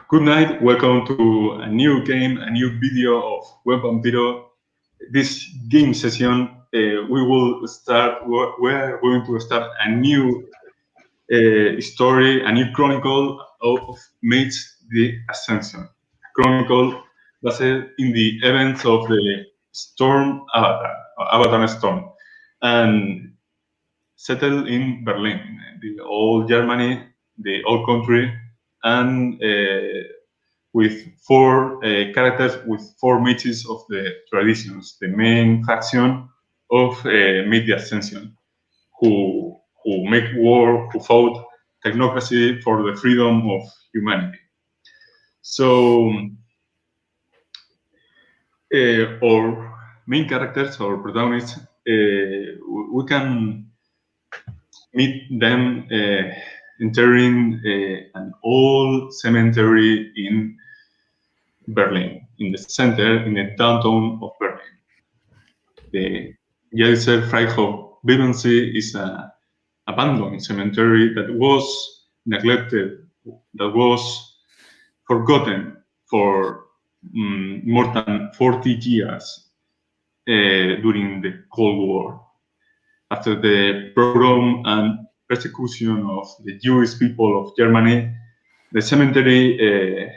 Good night, welcome to a new game, a new video of Web Vampiro. This game session, we're going to start a new story, a new chronicle of Mage The Ascension. A chronicle based in the events of the Storm Avatar Storm, and settled in Berlin, the old Germany, the old country, and with four characters with four mages of the traditions, the main faction of Mage The Ascension, who make war, who fought technocracy for the freedom of humanity. So our main characters, our protagonists, we can meet them entering an old cemetery in Berlin, in the center, in the downtown of Berlin. The Jelizer Freihof Bibensee is an abandoned cemetery that was neglected, that was forgotten for more than 40 years during the Cold War. After the pogrom and persecution of the Jewish people of Germany, the cemetery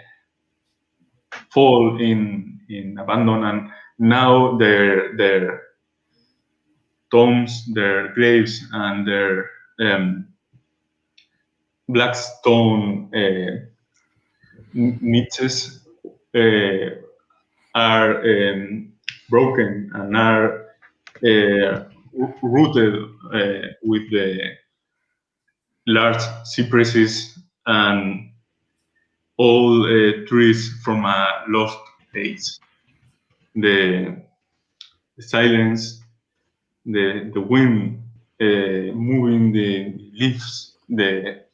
fall in abandon, and now their tombs, their graves, and their black stone niches are broken and are rooted with the large cypresses and all trees from a lost age. The silence, the wind moving the leaves, the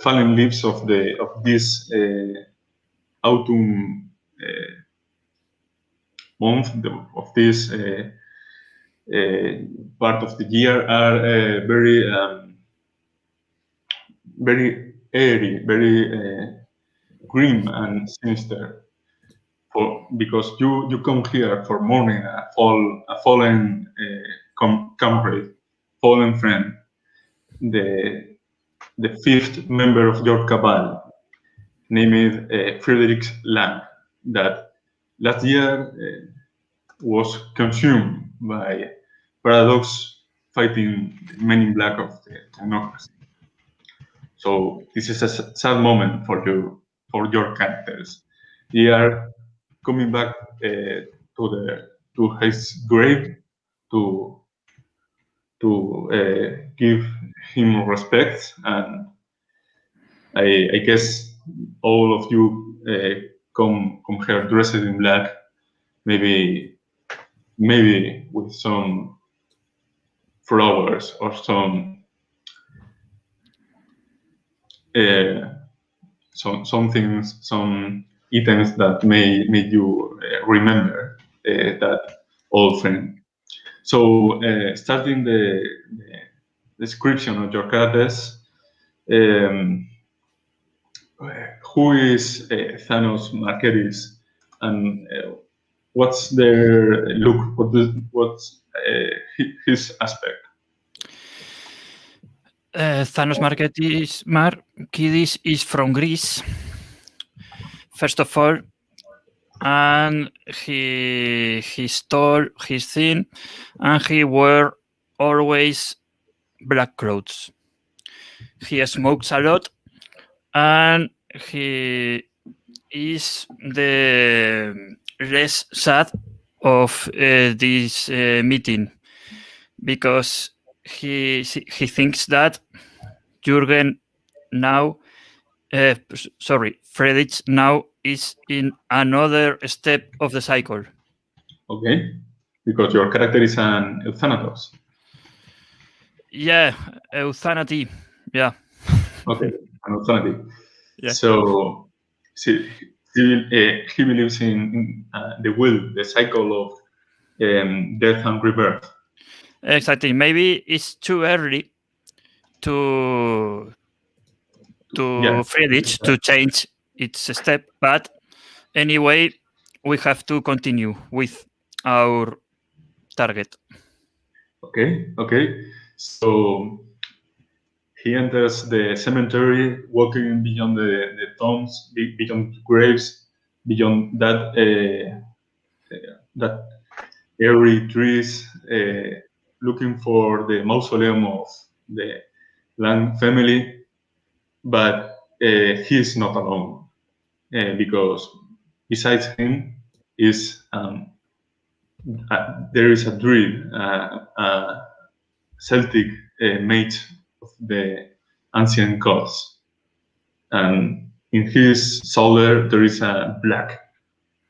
fallen leaves of this autumn month of this part of the year are very airy, very grim and sinister. Because you come here for mourning a fallen comrade, fallen friend, the fifth member of your cabal, named Friedrich Lang, that last year was consumed by Paradox fighting the Men in Black of the Technocracy. So this is a sad moment for your characters. They are coming back to his grave to give him respect, and I guess all of you come here dressed in black, maybe with some flowers or some things, some items that may make you remember that old friend. So starting the description of your characters, who is Thanos Marqueris, and what's their look? What's his aspect? Thanos Markidis is from Greece, first of all, and he's tall, he's thin, and he wears always black clothes. He smokes a lot, and he is the less sad of this meeting, because he thinks that Jürgen now, Friedrich now is in another step of the cycle. Okay, because your character is an euthanatos. Yeah, euthanaty. Yeah. Okay, an euthanaty. Yeah. So he believes in the will, the cycle of death and rebirth. Exactly. Maybe it's too early to to Friedrich to change its step. But anyway, we have to continue with our target. Okay. So he enters the cemetery, walking beyond the tombs, beyond graves, beyond that airy trees, looking for the mausoleum of the Lang family. But he is not alone, because besides him is there is a druid, Celtic mage of the ancient gods, and in his shoulder there is a black,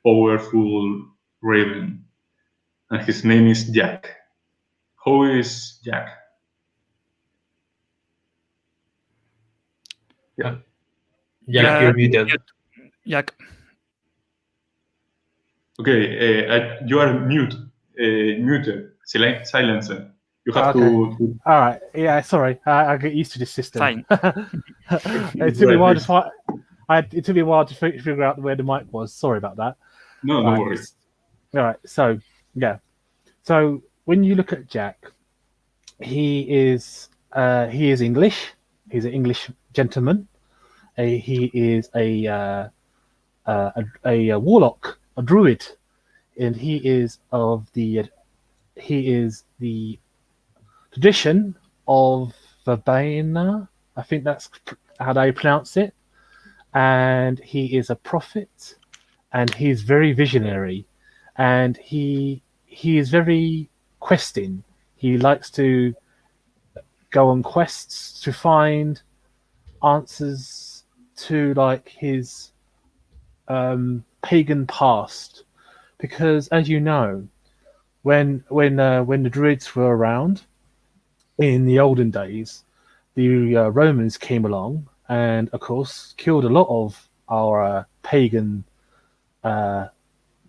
powerful raven, and his name is Jack. Who is Jack? Yeah, you're muted. Jack. Okay, you are muted, silence. You have to. All right. Yeah, sorry. I get used to this system. Fine. It took me a while to figure out where the mic was. Sorry about that. No worries. All right. So yeah. So when you look at Jack, he is English. He's an English gentleman. He is a warlock, a druid, and he is the tradition of Verbena. I think that's how they pronounce it. And he is a prophet, and he's very visionary, and he is very questing. He likes to go on quests to find answers to like his pagan past, because as you know, when the Druids were around in the olden days, the Romans came along and of course killed a lot of our pagan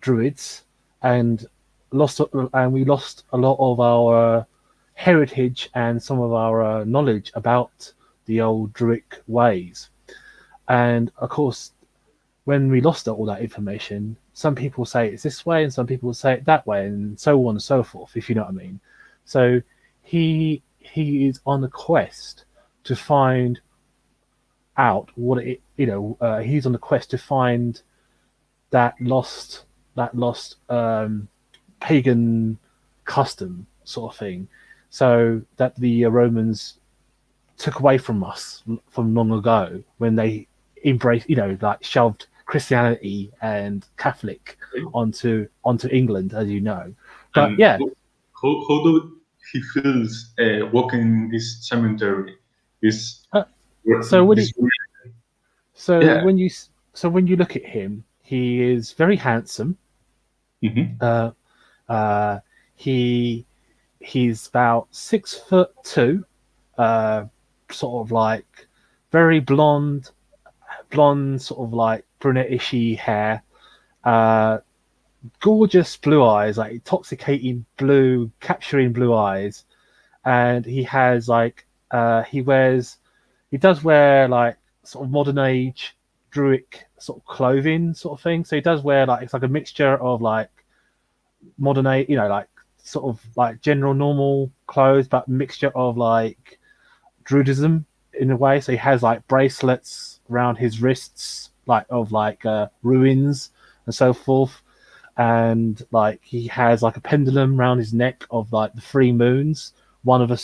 Druids, and we lost a lot of our heritage and some of our knowledge about the old Druidic ways. And of course, when we lost all that information, some people say it's this way and some people say it that way, and so on and so forth, if you know what I mean. So he is on a quest to find out what it, he's on a quest to find that lost pagan custom sort of thing, so that the Romans took away from us from long ago when they embraced, like shoved Christianity and Catholic onto England, as you know. But and yeah, how do he feels walking this cemetery? When you look at him, he is very handsome. Mm-hmm. He's about 6'2", sort of like very blonde, sort of like brunette-ishy hair, gorgeous blue eyes, like intoxicating blue, capturing blue eyes, and he has like he does wear like sort of modern age Druidic sort of clothing sort of thing. So he does wear like, it's like a mixture of like modern age, like sort of like general normal clothes, but mixture of like Druidism in a way. So he has like bracelets around his wrists, like of like ruins and so forth, and like he has like a pendulum around his neck of like the 3 moons, one of a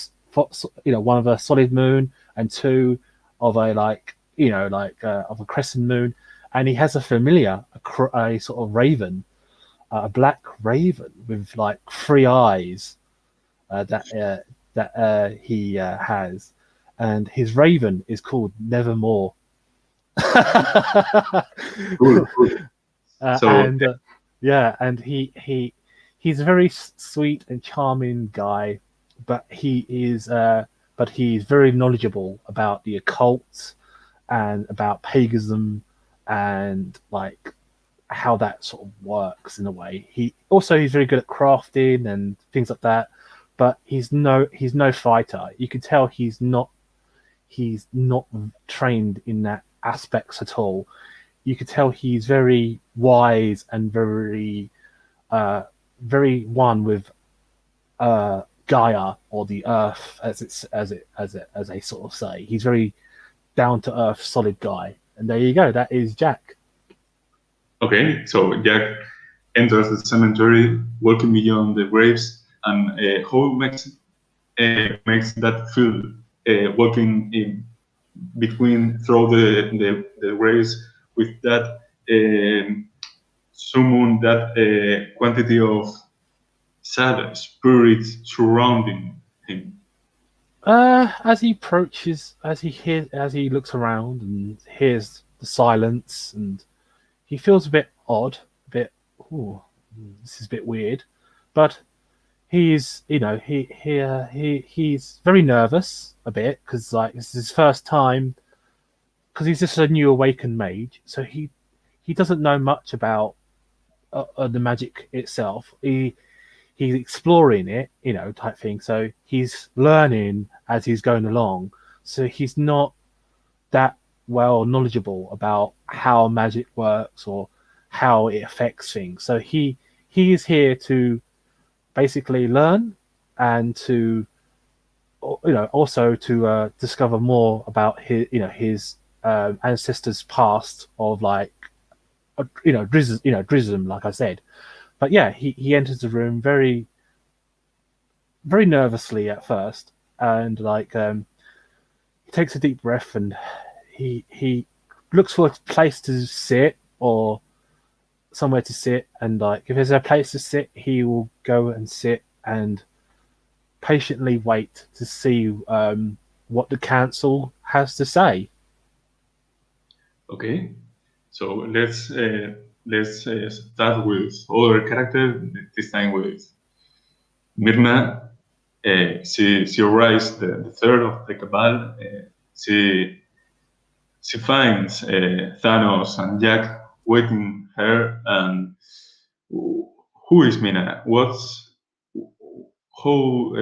solid moon and 2 of a like of a crescent moon, and he has a familiar, a sort of raven, a black raven with like 3 eyes that he has, and his raven is called Nevermore. Cool. And he's a very sweet and charming guy, but he's very knowledgeable about the occult and about paganism and like how that sort of works in a way. He's very good at crafting and things like that, but he's no fighter. You can tell he's not he's not trained in that aspects at all. You could tell he's very wise and very one with Gaia, or the Earth, as they sort of say. He's very down to earth, solid guy. And there you go. That is Jack. Okay, so Jack enters the cemetery, walking beyond the graves, and how makes that feel walking in between through the graves with that summon, that quantity of sad spirits surrounding him. As he approaches, as he looks around and hears the silence, and he feels a bit odd, a bit, ooh, this is a bit weird, but he's very nervous a bit, because like this is his first time, because he's just a new awakened mage, so he doesn't know much about the magic itself. He's exploring it, type thing. So he's learning as he's going along. So he's not that well knowledgeable about how magic works or how it affects things. So he is here to basically learn, and to also to discover more about his ancestors' past of Drism, like I said. But yeah, he enters the room very, very nervously at first, and he takes a deep breath, and he looks for a place to sit, or somewhere to sit, and if there's a place to sit, he will go and sit and patiently wait to see what the council has to say. Okay, so let's start with other character. This time with Myrna. She arrives the third of the Cabal. She finds Thanos and Jack waiting her. And who is Myrna? How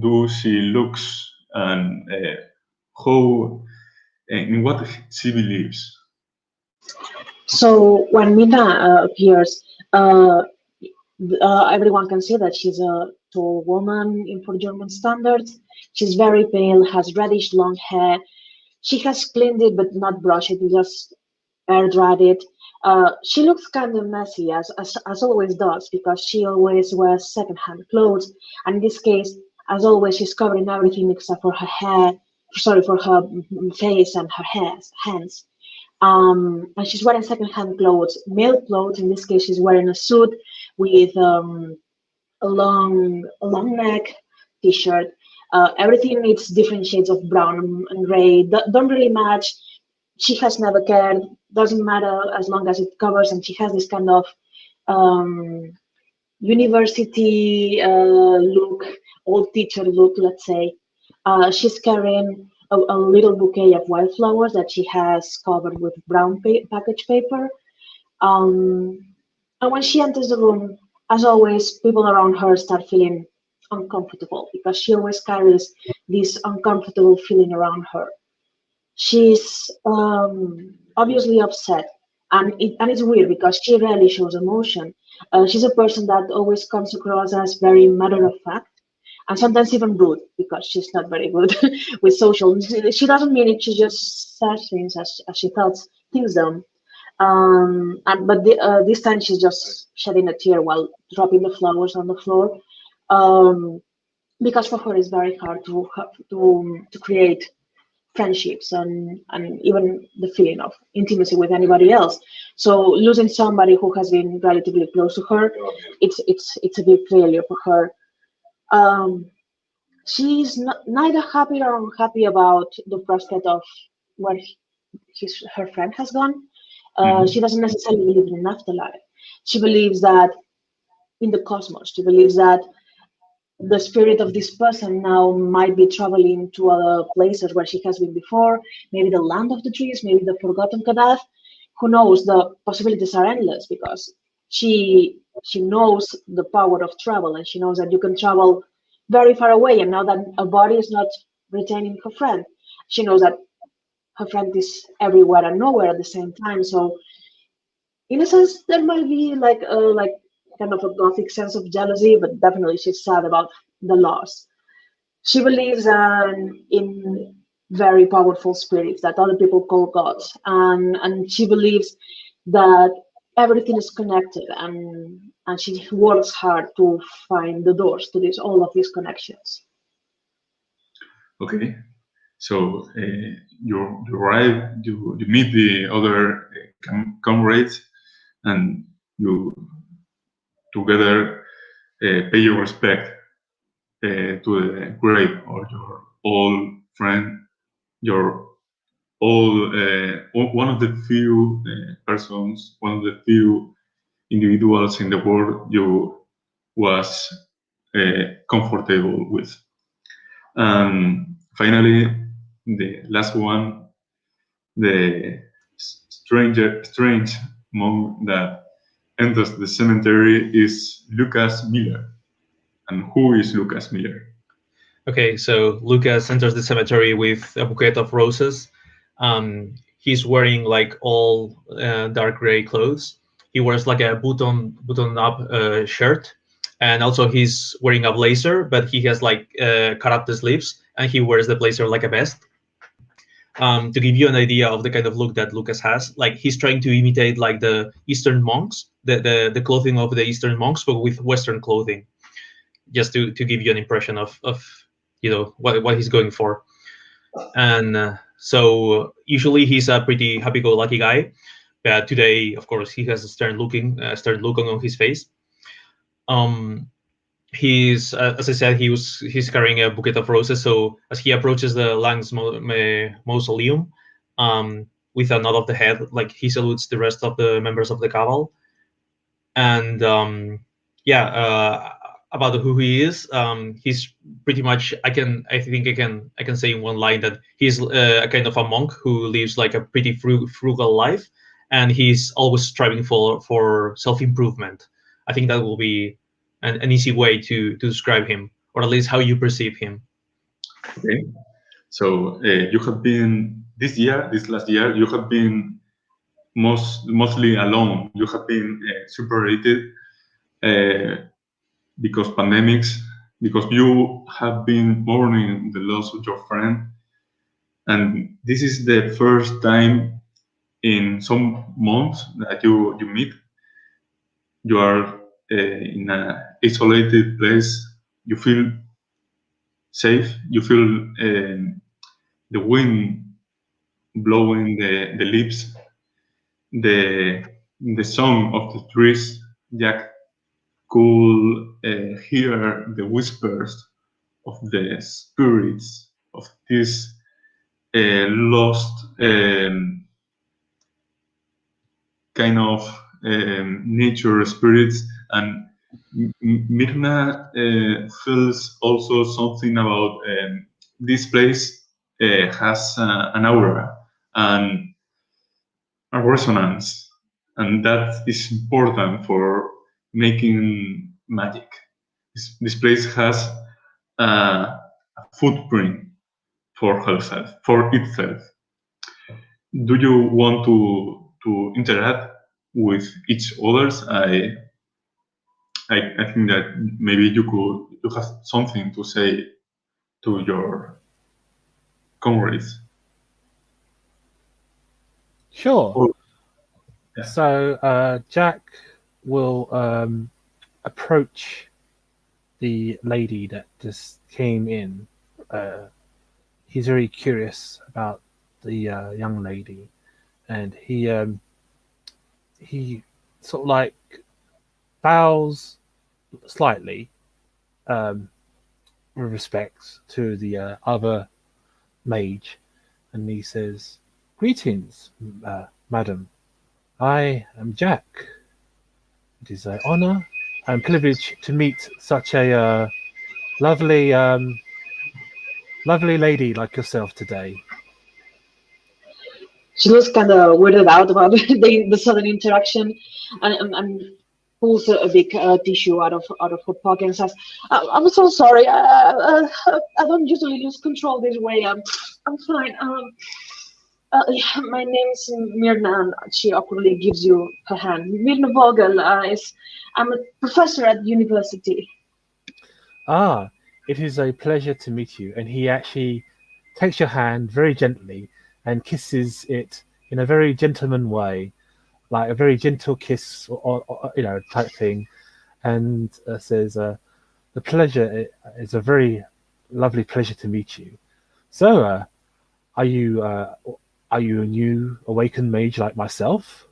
do she looks, and how in what she believes? So when Mina appears, everyone can see that she's a tall woman for German standards. She's very pale, has reddish long hair. She has cleaned it but not brushed it, just air dried it. She looks kind of messy, as always does, because she always wears secondhand clothes. And in this case, as always, she's covering everything except for her hair. Sorry, for her face and her hands. And she's wearing secondhand clothes, male clothes. In this case, she's wearing a suit with a long neck t-shirt. Everything needs different shades of brown and gray. Don't really match. She has never cared. Doesn't matter as long as it covers. And she has this kind of university look, old teacher look, let's say. She's carrying a little bouquet of wildflowers that she has covered with brown package paper. And when she enters the room, as always, people around her start feeling uncomfortable, because she always carries this uncomfortable feeling around her. She's obviously upset, and it's weird because she rarely shows emotion. She's a person that always comes across as very matter of fact, and sometimes even rude, because she's not very good with social. She doesn't mean it. She just says things as she thinks them. But this time she's just shedding a tear while dropping the flowers on the floor, because for her it's very hard to create friendships and even the feeling of intimacy with anybody else. So losing somebody who has been relatively close to her, it's a big failure for her. She's neither happy nor unhappy about the prospect of where her friend has gone. She doesn't necessarily believe in an afterlife. She believes that in the cosmos. She believes that the spirit of this person now might be traveling to other places where she has been before, maybe the land of the trees, maybe the forgotten Kadath. Who knows? The possibilities are endless, because she knows the power of travel, and she knows that you can travel very far away. And now that a body is not retaining her friend, she knows that her friend is everywhere and nowhere at the same time. So in a sense, there might be like kind of a gothic sense of jealousy, but definitely she's sad about the loss. She believes in very powerful spirits that other people call gods, and she believes that everything is connected, and she works hard to find the doors to all of these connections. Okay, so you arrive, you meet the other comrades, and you together pay your respect to the grave of your old friend, your one of the few persons, one of the few individuals in the world you was comfortable with. And finally, the last one, the strange monk that enters the cemetery is Lucas Miller. And who is Lucas Miller? Okay, so Lucas enters the cemetery with a bouquet of roses. He's wearing like all dark gray clothes. He wears like a button up shirt, and also he's wearing a blazer, but he has like cut up the sleeves, and he wears the blazer like a vest. To give you an idea of the kind of look that Lucas has, like he's trying to imitate like the Eastern monks, the clothing of the Eastern monks, but with Western clothing, just to give you an impression of what he's going for. And so usually he's a pretty happy-go-lucky guy, but today, of course, he has a stern look on his face. He's as I said, he's carrying a bouquet of roses. So as he approaches the Lang's mausoleum, with a nod of the head, like he salutes the rest of the members of the cabal. And about who he is, he's pretty much, I can say in one line that he's a kind of a monk who lives like a pretty frugal life, and he's always striving for self-improvement. I think that will be an easy way to describe him, or at least how you perceive him. Okay, so you have been this last year, you have been mostly alone. You have been separated because pandemics, because you have been mourning the loss of your friend, and this is the first time in some months that you meet. You are in an isolated place. You feel safe. You feel the wind blowing the leaves, the song of the trees. Jack could hear the whispers of the spirits of these lost kind of nature spirits, and Mirna feels also something about this place has an aura and a resonance, and that is important for making magic. This place has a footprint for itself. Do you want to interact with each others? I think that maybe you have something to say to your comrades. Sure. Yeah. So Jack will approach the lady that just came in. He's very curious about the young lady, and he sort of like bows slightly with respect to the other mage, and he says, "Greetings, madam. I am Jack. It is an honor and privilege to meet such a lovely lady like yourself today." She looks kind of weirded out about the sudden interaction, and pulls a big tissue out of her pocket and says, "I'm so sorry. I don't usually lose control this way. I'm fine. Yeah, my name's Mirna." And she awkwardly gives you her hand. Mirna Vogel. I'm a professor at university. Ah, it is a pleasure to meet you. And he actually takes your hand very gently and kisses it in a very gentleman way, like a very gentle kiss, or type thing, and says, "The pleasure is a very lovely pleasure to meet you. So, are you a new awakened mage like myself?"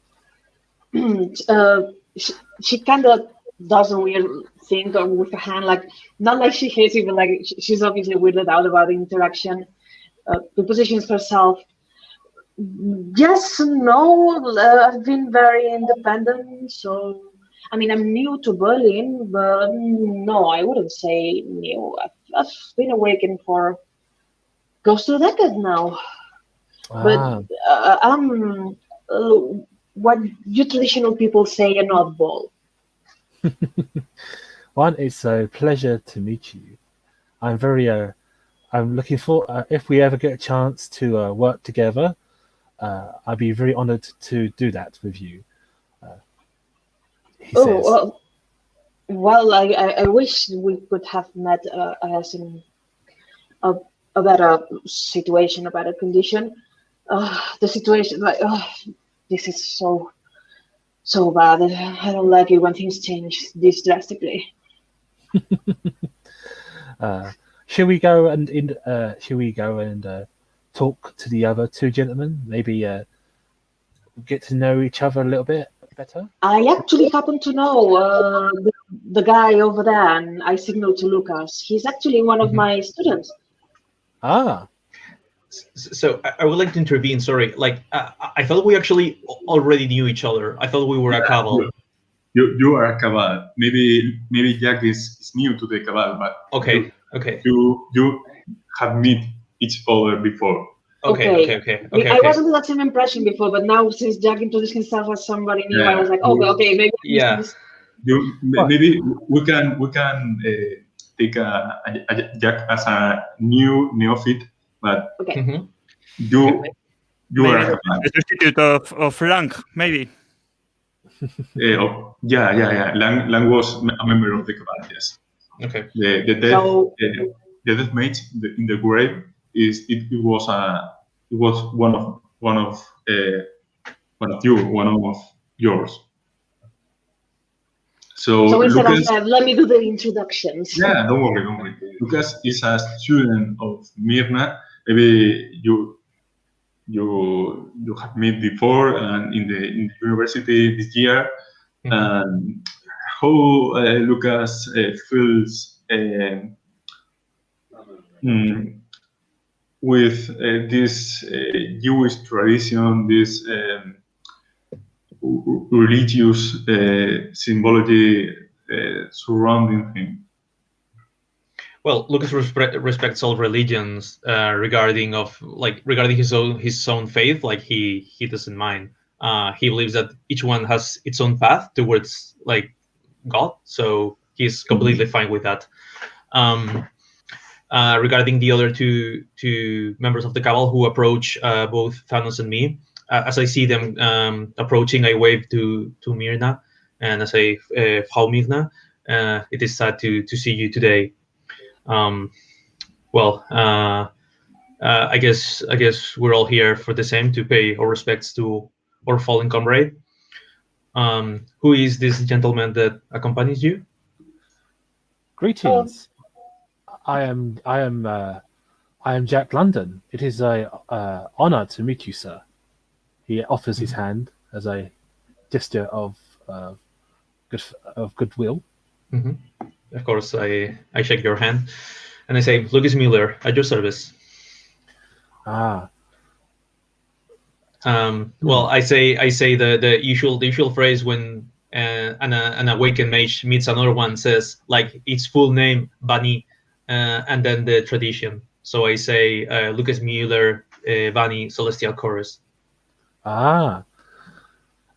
She kind of does a weird thing with her hand, like not like she hates it, but like she's obviously weirded out about the interaction. Positions herself. Yes, no. I've been very independent, so I mean I'm new to Berlin, but no, I wouldn't say new. I've been awakened for close to a decade now. But I'm what you traditional people say an oddball. One, it's a pleasure to meet you. I'm very I'm looking for if we ever get a chance to work together, I'd be very honored to do that with you. He says. Well, I wish we could have met as in a better situation, a better condition. The situation, like, this is so bad. I don't like it when things change this drastically. Shall we go and talk to the other two gentlemen? Maybe get to know each other a little bit better. I actually happen to know the guy over there, and I signaled to Lucas. He's actually one of my students. Ah. So I would like to intervene. Sorry, like I thought we actually already knew each other. I thought we were a cabal. You are a cabal. Maybe Jack is new to the cabal, but okay. You have met each other before. Okay. I wasn't under that same impression before, but now since Jack introduced himself as somebody new, I was like, okay, maybe. Yeah. Maybe we can take Jack as a new neophyte, but you are a cabal. A substitute of Lang, maybe. Yeah. Lang was a member of the cabal. Yes. Okay. The death mage in the grave it was one of yours. So instead Lucas, of let me do the introductions. Yeah, don't worry. Lucas is a student of Mirna. Maybe you have met before and in the university this year. And how Lucas feels with this Jewish tradition, this religious symbology surrounding him? Well, Lucas respects all religions regarding his own faith. Like he doesn't mind. He believes that each one has its own path towards like God, so he's completely fine with that. Regarding the other two members of the Cabal who approach both Thanos and me, as I see them approaching, I wave to Mirna and I say, Frau Mirna, it is sad to see you today. I guess we're all here for the same, to pay our respects to our fallen comrade. Who is this gentleman that accompanies you? Greetings. I am Jack London. It is a honor to meet you, sir. He offers his hand as a gesture of goodwill. Of course, I shake your hand, and I say, Lucas Mueller, at your service. Ah. Well, I say the usual phrase when an awakened mage meets another one, says like its full name, Bani, and then the tradition. So I say Lucas Mueller, Bani, Celestial Chorus. Ah,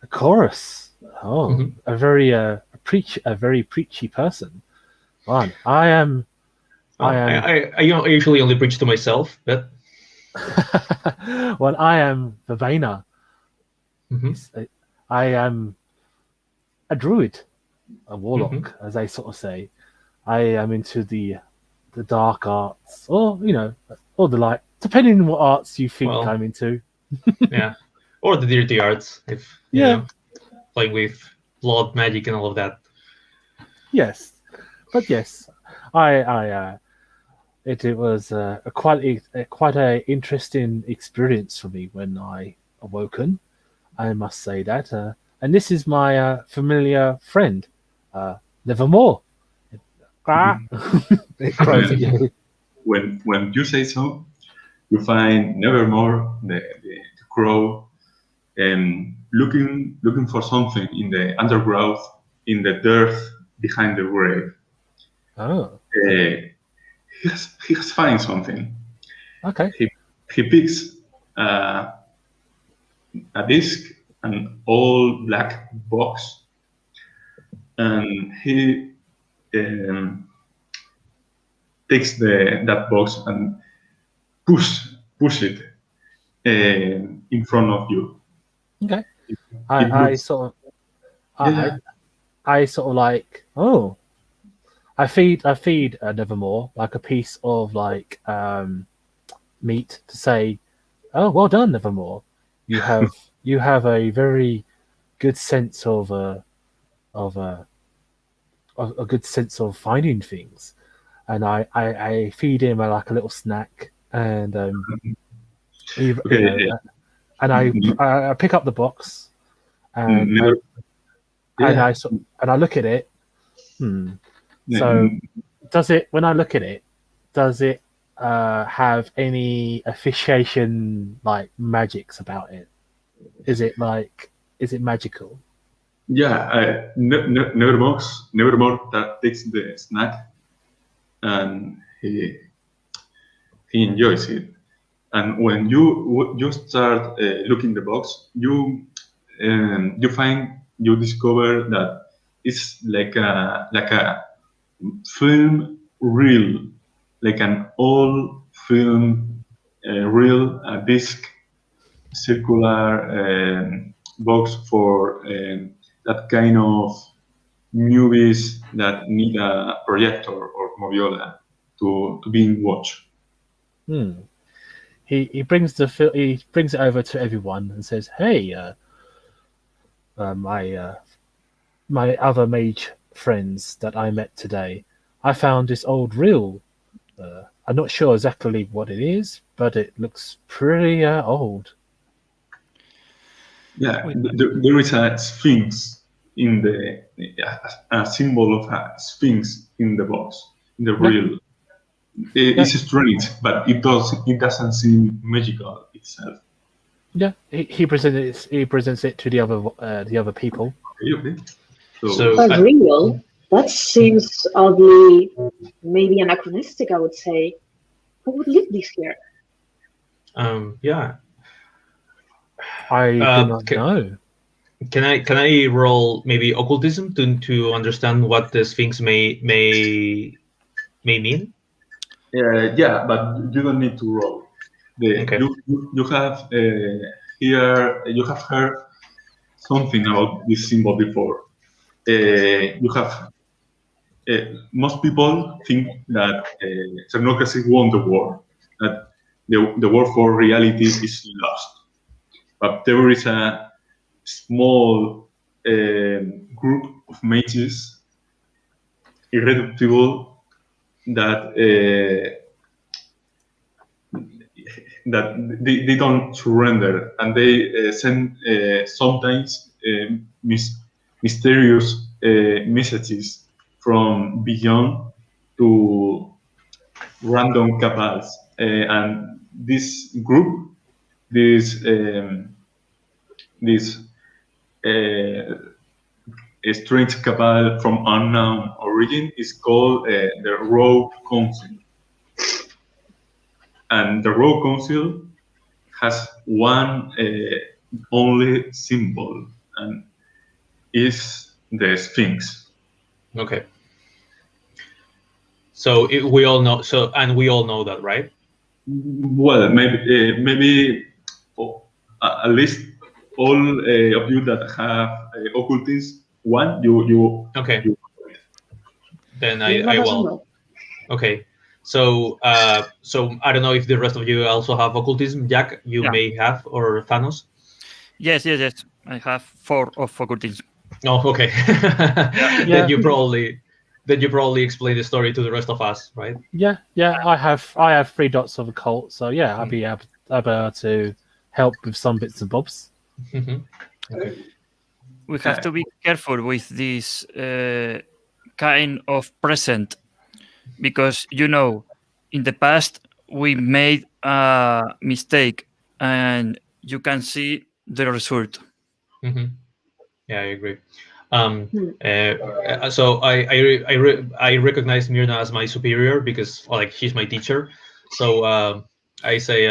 a chorus. Oh, a very very preachy person. Man, I am. I usually only preach to myself, but well, I am Vivena. Mhm. I am a druid, a warlock, as they sort of say. I am into the dark arts, or or the light, depending on what arts you think Well, I'm into. yeah, or the dirty arts, if you Yeah. know, playing with blood magic and all of that. Yes, but yes, it was quite a interesting experience for me when I awoken. I must say that, and this is my familiar friend, Nevermore. Ah, it crows at you. When you say so, you find Nevermore, the crow, looking for something in the undergrowth, in the dirt behind the grave. Oh, He has find something. okay. He picks a disc, an all black box, and he takes that box and push it in front of you. Okay. It I looks, sort of yeah, I sort of like, oh, I feed Nevermore like a piece of like meat to say, oh, well done, Nevermore. You have a very good sense of a good sense of finding things, and I feed him like a little snack, and he, okay. and I pick up the box, and Never, yeah, and I look at it. So n- when I look at it, does it have any officiation like magics about it? Is it magical? yeah. Nevermore that takes the snack and he enjoys it. And when you start looking the box, you discover that it's like a film reel, like an old film reel, a disc, circular box for that kind of movies that need a projector or moviola to be watched. Hmm. He brings he brings it over to everyone and says, "Hey, my other mage friends that I met today, I found this old reel. I'm not sure exactly what it is, but it looks pretty old." Yeah, there is a sphinx in a symbol of a sphinx in the box, in the Yeah. reel. Yeah. It's strange, but it doesn't seem magical itself. Yeah, he presents it to the other people. Okay. So A real? That seems oddly, maybe anachronistic, I would say. Who would leave this here? yeah. I do not Can, know. can I roll maybe occultism to understand what the Sphinx may mean? Yeah, but you don't need to roll. Okay. You have you have heard something about this symbol before. You have most people think that technocracy won the war, that the war for reality is lost. But there is a small group of mages, irreducible, that they don't surrender, and they send sometimes mysterious messages from beyond to random cabals. And this group, this strange cabal from unknown origin, is called the Rogue Council. And the Rogue Council has one only symbol, and is the Sphinx. Okay. So we all know. So and we all know that, right? Well, maybe at least all of you that have occultism, you Okay. Then Irma I doesn't will. know. Okay. So so I don't know if the rest of you also have occultism. Jack, you Yeah. may have, or Thanos. Yes. I have 4 of occultism. Oh, okay. Yeah. Then you probably explain the story to the rest of us, right? Yeah, I have 3 dots of occult, so yeah, I'll be able to help with some bits and bobs. Okay. We have to be careful with this kind of present, because in the past we made a mistake, and you can see the result. Yeah, I agree. So I recognize Mirna as my superior because like she's my teacher. So I say,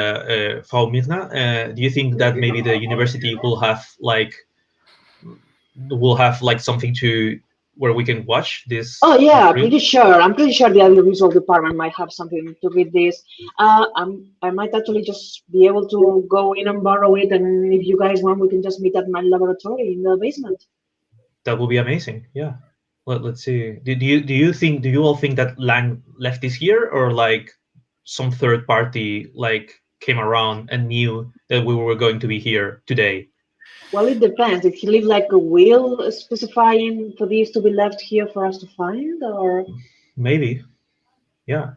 Frau Mirna, do you think that maybe the university will have like something to where we can watch this? Oh yeah, reel? pretty sure. I'm pretty sure the audiovisual department might have something to read this. I might actually just be able to go in and borrow it, and if you guys want, we can just meet at my laboratory in the basement. That would be amazing. Yeah. Let's see. Do you all think that Lang left this year, or like some third party like came around and knew that we were going to be here today? Well, it depends. Did he leave like a will specifying for these to be left here for us to find, or? Maybe. Yeah.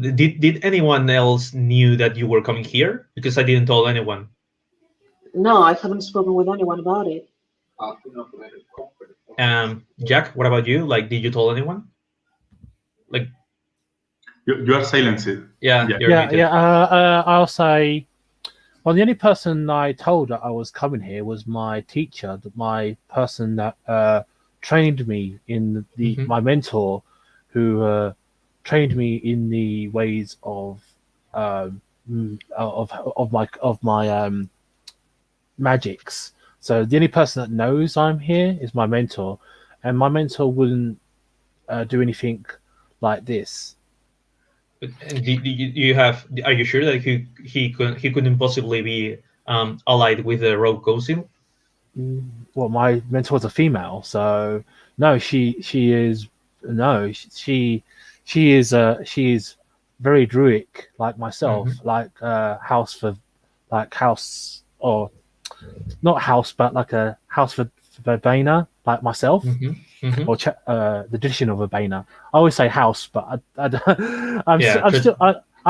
Did anyone else knew that you were coming here? Because I didn't tell anyone. No, I haven't spoken with anyone about it. Jack, what about you? Like, did you tell anyone? Like, you are silenced. yeah, Yeah. you're muted. I'll say, well, the only person I told that I was coming here was my teacher, my person that trained me in the my mentor, who trained me in the ways of my magics. So the only person that knows I'm here is my mentor, and my mentor wouldn't do anything like this. And are you sure that he couldn't possibly be allied with the rogue council? Well, my mentor's a female, so no, she is very druidic like myself, like house or not house, but like a house for Verbena, like myself, or the tradition of Verbena. I always say house, but I'm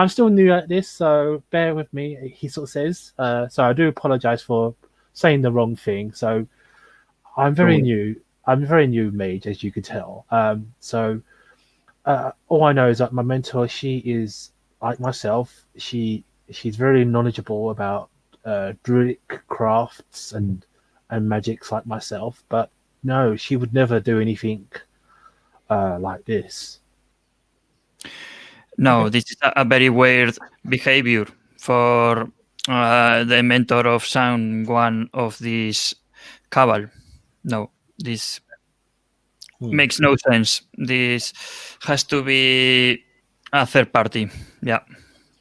still new at this, so bear with me. He sort of says, so I do apologize for saying the wrong thing. So I'm very new. I'm very new mage, as you could tell. So all I know is that my mentor, she is like myself. She's very knowledgeable about druidic crafts and magics like myself. But no, she would never do anything like this. No, this is a very weird behavior for the mentor of someone of this cabal. No, this makes no sense. This has to be a third party. Yeah.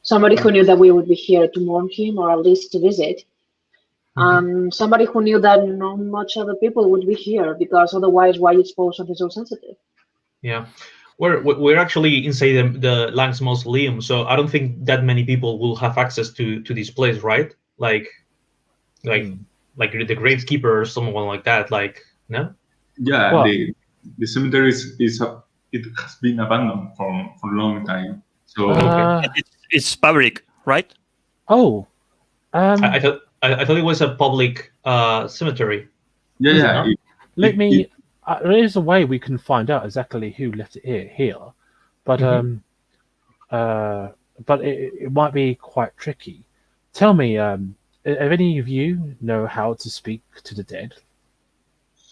Somebody who knew that we would be here to mourn him, or at least to visit. Somebody who knew that not much other people would be here, because otherwise, why expose something so sensitive? Yeah. We're actually inside the Lang's mausoleum, so I don't think that many people will have access to this place, right? Like the gravekeeper or someone like that. Like, no? Yeah, Well, the cemetery it has been abandoned for a long time. So It's public, right? Oh, I thought it was a public cemetery. yeah. Let me. There is a way we can find out exactly who left it here, but it might be quite tricky. Tell me, have any of you know how to speak to the dead?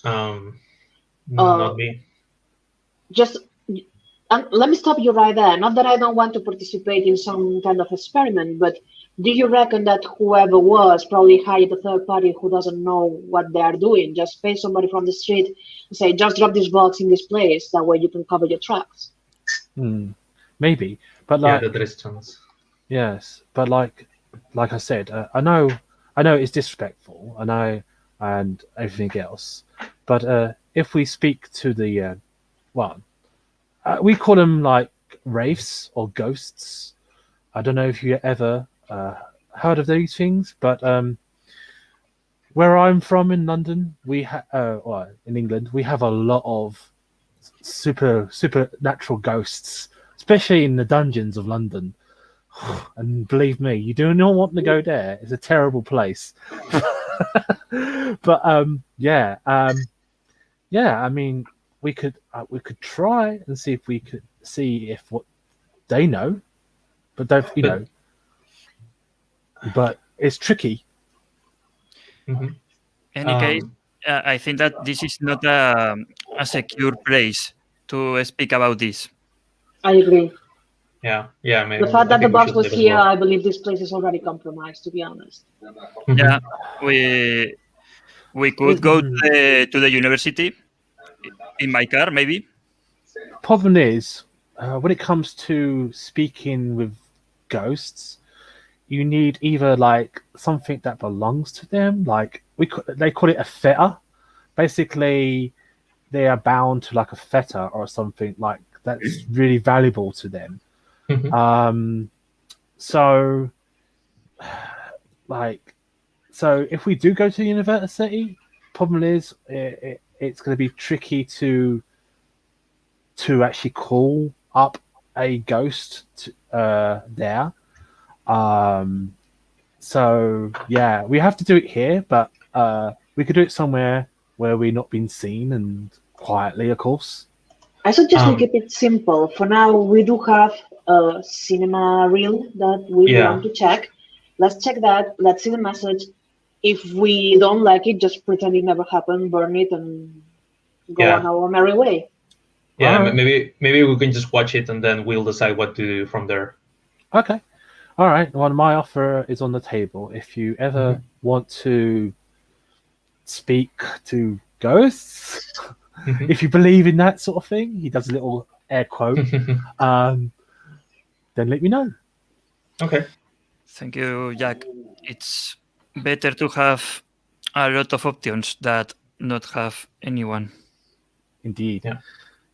Not me. Just let me stop you right there. Not that I don't want to participate in some kind of experiment, but Do you reckon that whoever was probably hired a third party who doesn't know what they are doing? Just pay somebody from the street and say, just drop this box in this place. That way you can cover your tracks. Maybe, but Yeah, like, there is chance. yes, but like I said, I know it's disrespectful, I know, and everything else, but if we speak to the we call them like wraiths or ghosts. I don't know if you ever heard of these things, but where I'm from in London, we in England, we have a lot of supernatural ghosts, especially in the dungeons of London. And believe me, you do not want to go there. It's a terrible place. But yeah. I mean, we could try and see if we could see if what they know, but don't but it's tricky. Any case, I think that this is not a secure place to speak about this. I agree. Yeah, maybe. The fact that the think we box should was leave as here, well. I believe this place is already compromised, to be honest. Yeah, we could go to the university in my car, maybe. Problem is, when it comes to speaking with ghosts, you need either like something that belongs to them, like they call it a fetter. Basically, they are bound to like a fetter or something like that's really valuable to them. So if we do go to the university, problem is it's going to be tricky to actually call up a ghost there. So yeah, we have to do it here, but we could do it somewhere where we're not being seen and quietly, of course. I suggest we keep it simple. For now, we do have a cinema reel that we want to check. Let's check that. Let's see the message. If we don't like it, just pretend it never happened, burn it, and go on our merry way. Yeah, maybe we can just watch it and then we'll decide what to do from there. Okay. All right. Well, my offer is on the table. If you ever want to speak to ghosts, if you believe in that sort of thing, he does a little air quote, then let me know. Okay. Thank you, Jack. It's better to have a lot of options than not have anyone. Indeed.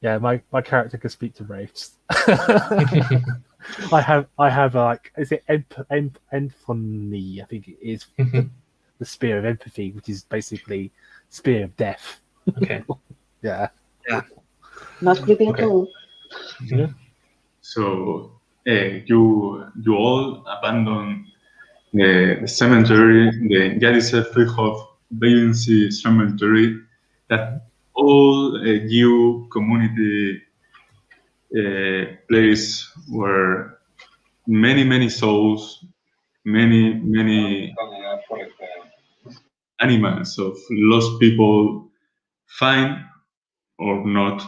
Yeah, my character can speak to wraiths. I have like, is it empathy? I think it is the spear of empathy, which is basically spear of death. Okay. Yeah. Not creepy at all. Yeah. So you all abandon the cemetery, the Jadise Friedhof Vacancy Cemetery, that all new community place where many souls, many animals of lost people find or not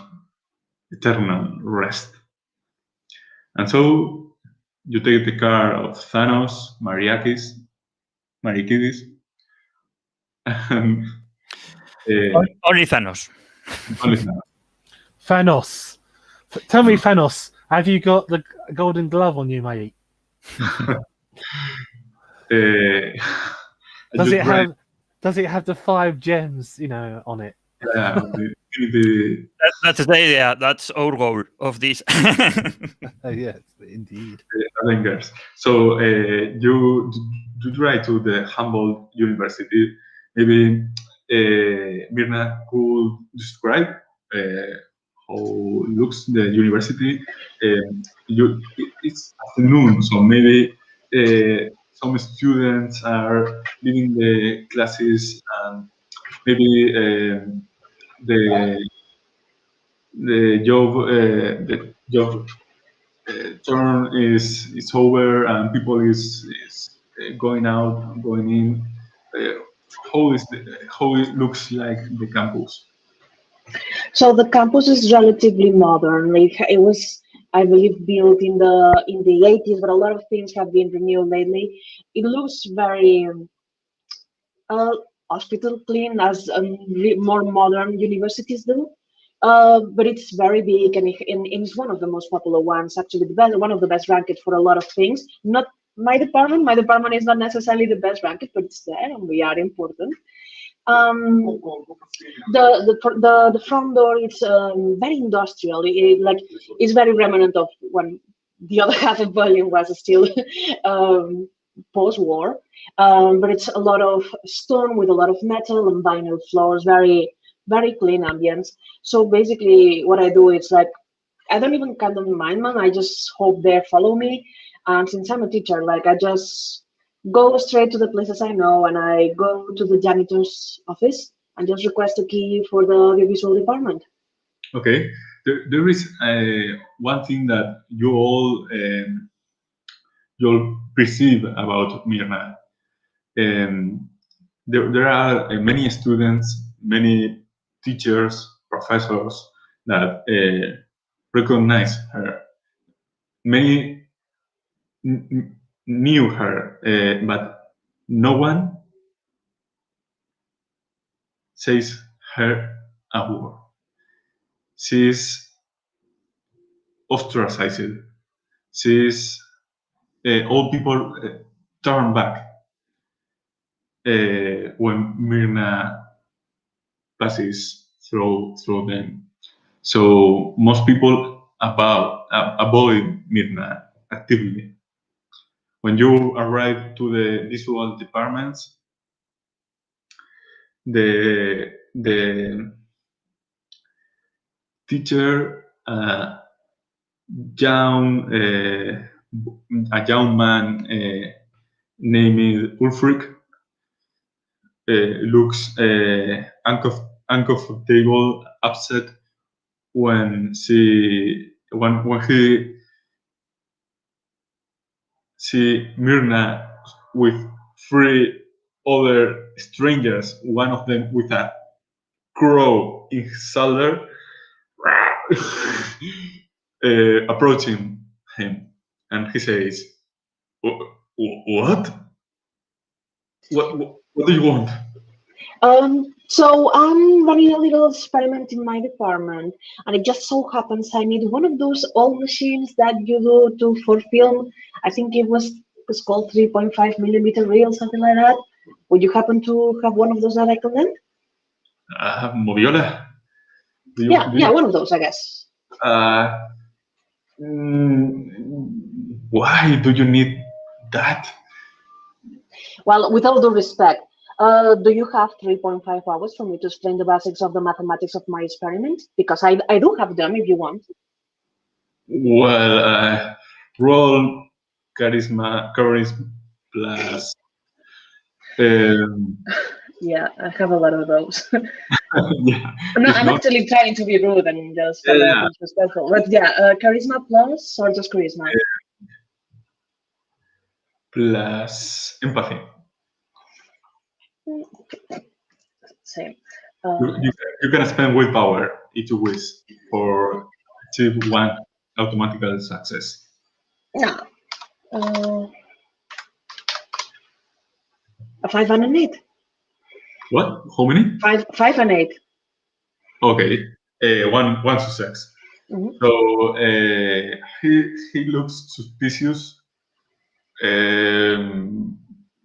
eternal rest. And so you take the car of Thanos, Mariakis, and Only Thanos. only Thanos. Thanos. Tell me, Thanos, have you got the golden glove on you, mate? Does it have the 5 gems, on it? Yeah, That's the idea. That's our goal of this. Yes, indeed. Avengers. So you try to the Humboldt University. Maybe Mirna could describe how looks the university. It's afternoon, so maybe some students are leaving the classes, and maybe the job turn is over and people is going out, going in. How it looks like the campus? So the campus is relatively modern. Like it was I believe built in the 80s, but a lot of things have been renewed lately. It looks very uh, hospital clean as more modern universities do. But it's very big and it's one of the most popular ones. Actually, one of the best ranked for a lot of things. Not my department. My department is not necessarily the best ranked, but it's there and we are important. Um, the front door is very industrial. It's very remnant of when the other half of Berlin was still post-war. But it's a lot of stone with a lot of metal and vinyl floors. Very clean ambience. So basically, what I do is like I don't even count on mind man. I just hope they follow me. And since I'm a teacher, like I just go straight to the places I know, and I go to the janitor's office and just request a key for the audiovisual department. Okay, there is one thing that you'll perceive about Mirna. There are many students, many teachers, professors that recognize her. Many knew her, but no one says her a word. She's ostracized. She's all people turn back when Mirna passes through them. So most people avoid Mirna actively. When you arrive to the visual departments, the teacher, young a young man named Ulfric looks uncomfortable, upset when he see Mirna with three other strangers, one of them with a crow in his shoulder, approaching him, and he says, "What? What do you want?" So I'm running a little experiment in my department, and it just so happens I need one of those old machines that you do for film. I think it's called 3.5 millimeter reel, something like that. Would you happen to have one of those that I can lend? Moviola. Yeah, one of those, I guess. Why do you need that? Well, with all due respect, do you have 3.5 hours for me to explain the basics of the mathematics of my experiment? Because I do have them if you want. Well, roll charisma plus. Yeah, I have a lot of those. Yeah, No, I'm actually trying to be rude and just disrespectful. But yeah, charisma plus or just charisma? Plus empathy. Same. You can spend willpower if you wish for achieve one automatical success. No. A 5 and an 8. What? How many? 5 and 8. Okay, one success. Mm-hmm. So he looks suspicious.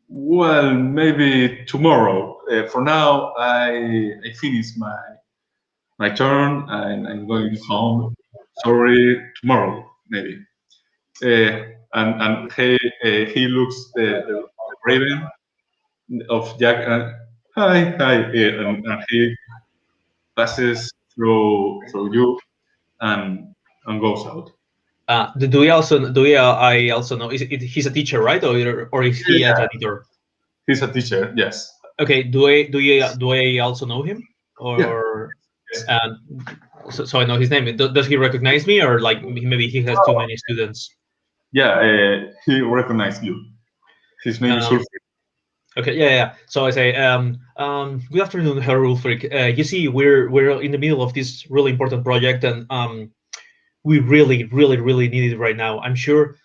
Well, maybe tomorrow. For now, I finish my turn and I'm going home. Sorry, tomorrow maybe. And he looks the raven of Jack. Hi, and he passes through you and goes out. Do I also know? He's a teacher, right? Or is he a janitor? He's a teacher. Yes. Okay. Do I also know him? Or so I know his name. Does he recognize me, or like maybe he has too many students? Yeah, he recognized you. His name is Ulfric. Okay, yeah. So I say, good afternoon, Herr Ulfric. You see, we're in the middle of this really important project, and we really, really, really need it right now. I'm sure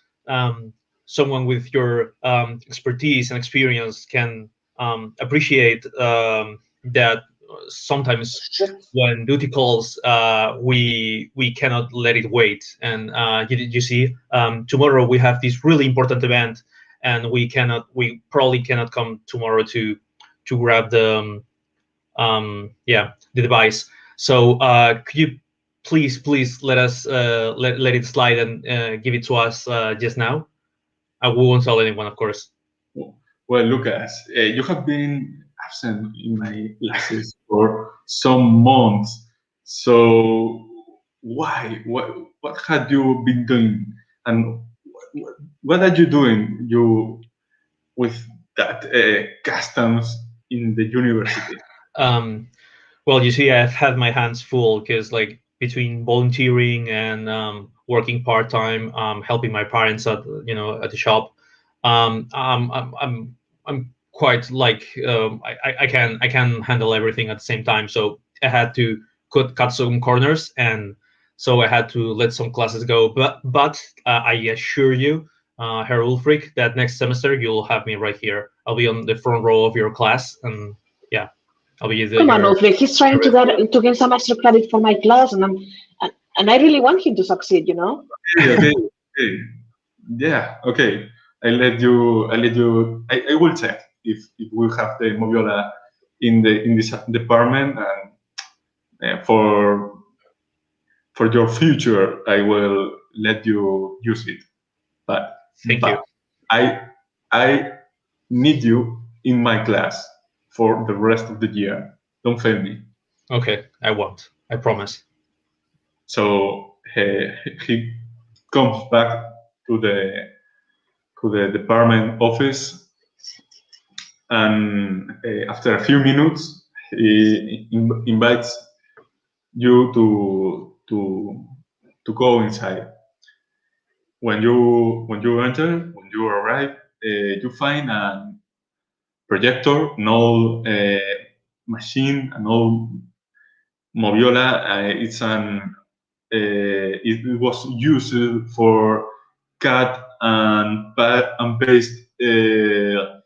someone with your expertise and experience can appreciate that sometimes when duty calls, we cannot let it wait. And you see, tomorrow we have this really important event, and we probably cannot come tomorrow to grab the the device. So could you please let us let it slide and give it to us just now? We won't tell anyone, of course. Well, Lucas, you have been absent in my classes for some months. So why? What had you been doing? And what are you doing with that customs in the university? Well, you see, I've had my hands full because, like, between volunteering and working part time, helping my parents at the shop, I'm quite like I can handle everything at the same time. So I had to cut some corners, and so I had to let some classes go. But I assure you, Herr Ulfric, that next semester you'll have me right here. I'll be on the front row of your class, and yeah, I'll be Come on, Ulfric. He's trying to gain some extra credit for my class, and I really want him to succeed. Okay. Yeah. Okay. I will check if we have the Moviola in this department, and for your future, I will let you use it. But thank you. I need you in my class for the rest of the year. Don't fail me. Okay, I won't. I promise. So he comes back to the department office, and after a few minutes, he invites you to go inside. When you enter, when you arrive, you find a projector, an old machine, an old Moviola. It was used for cut and paste the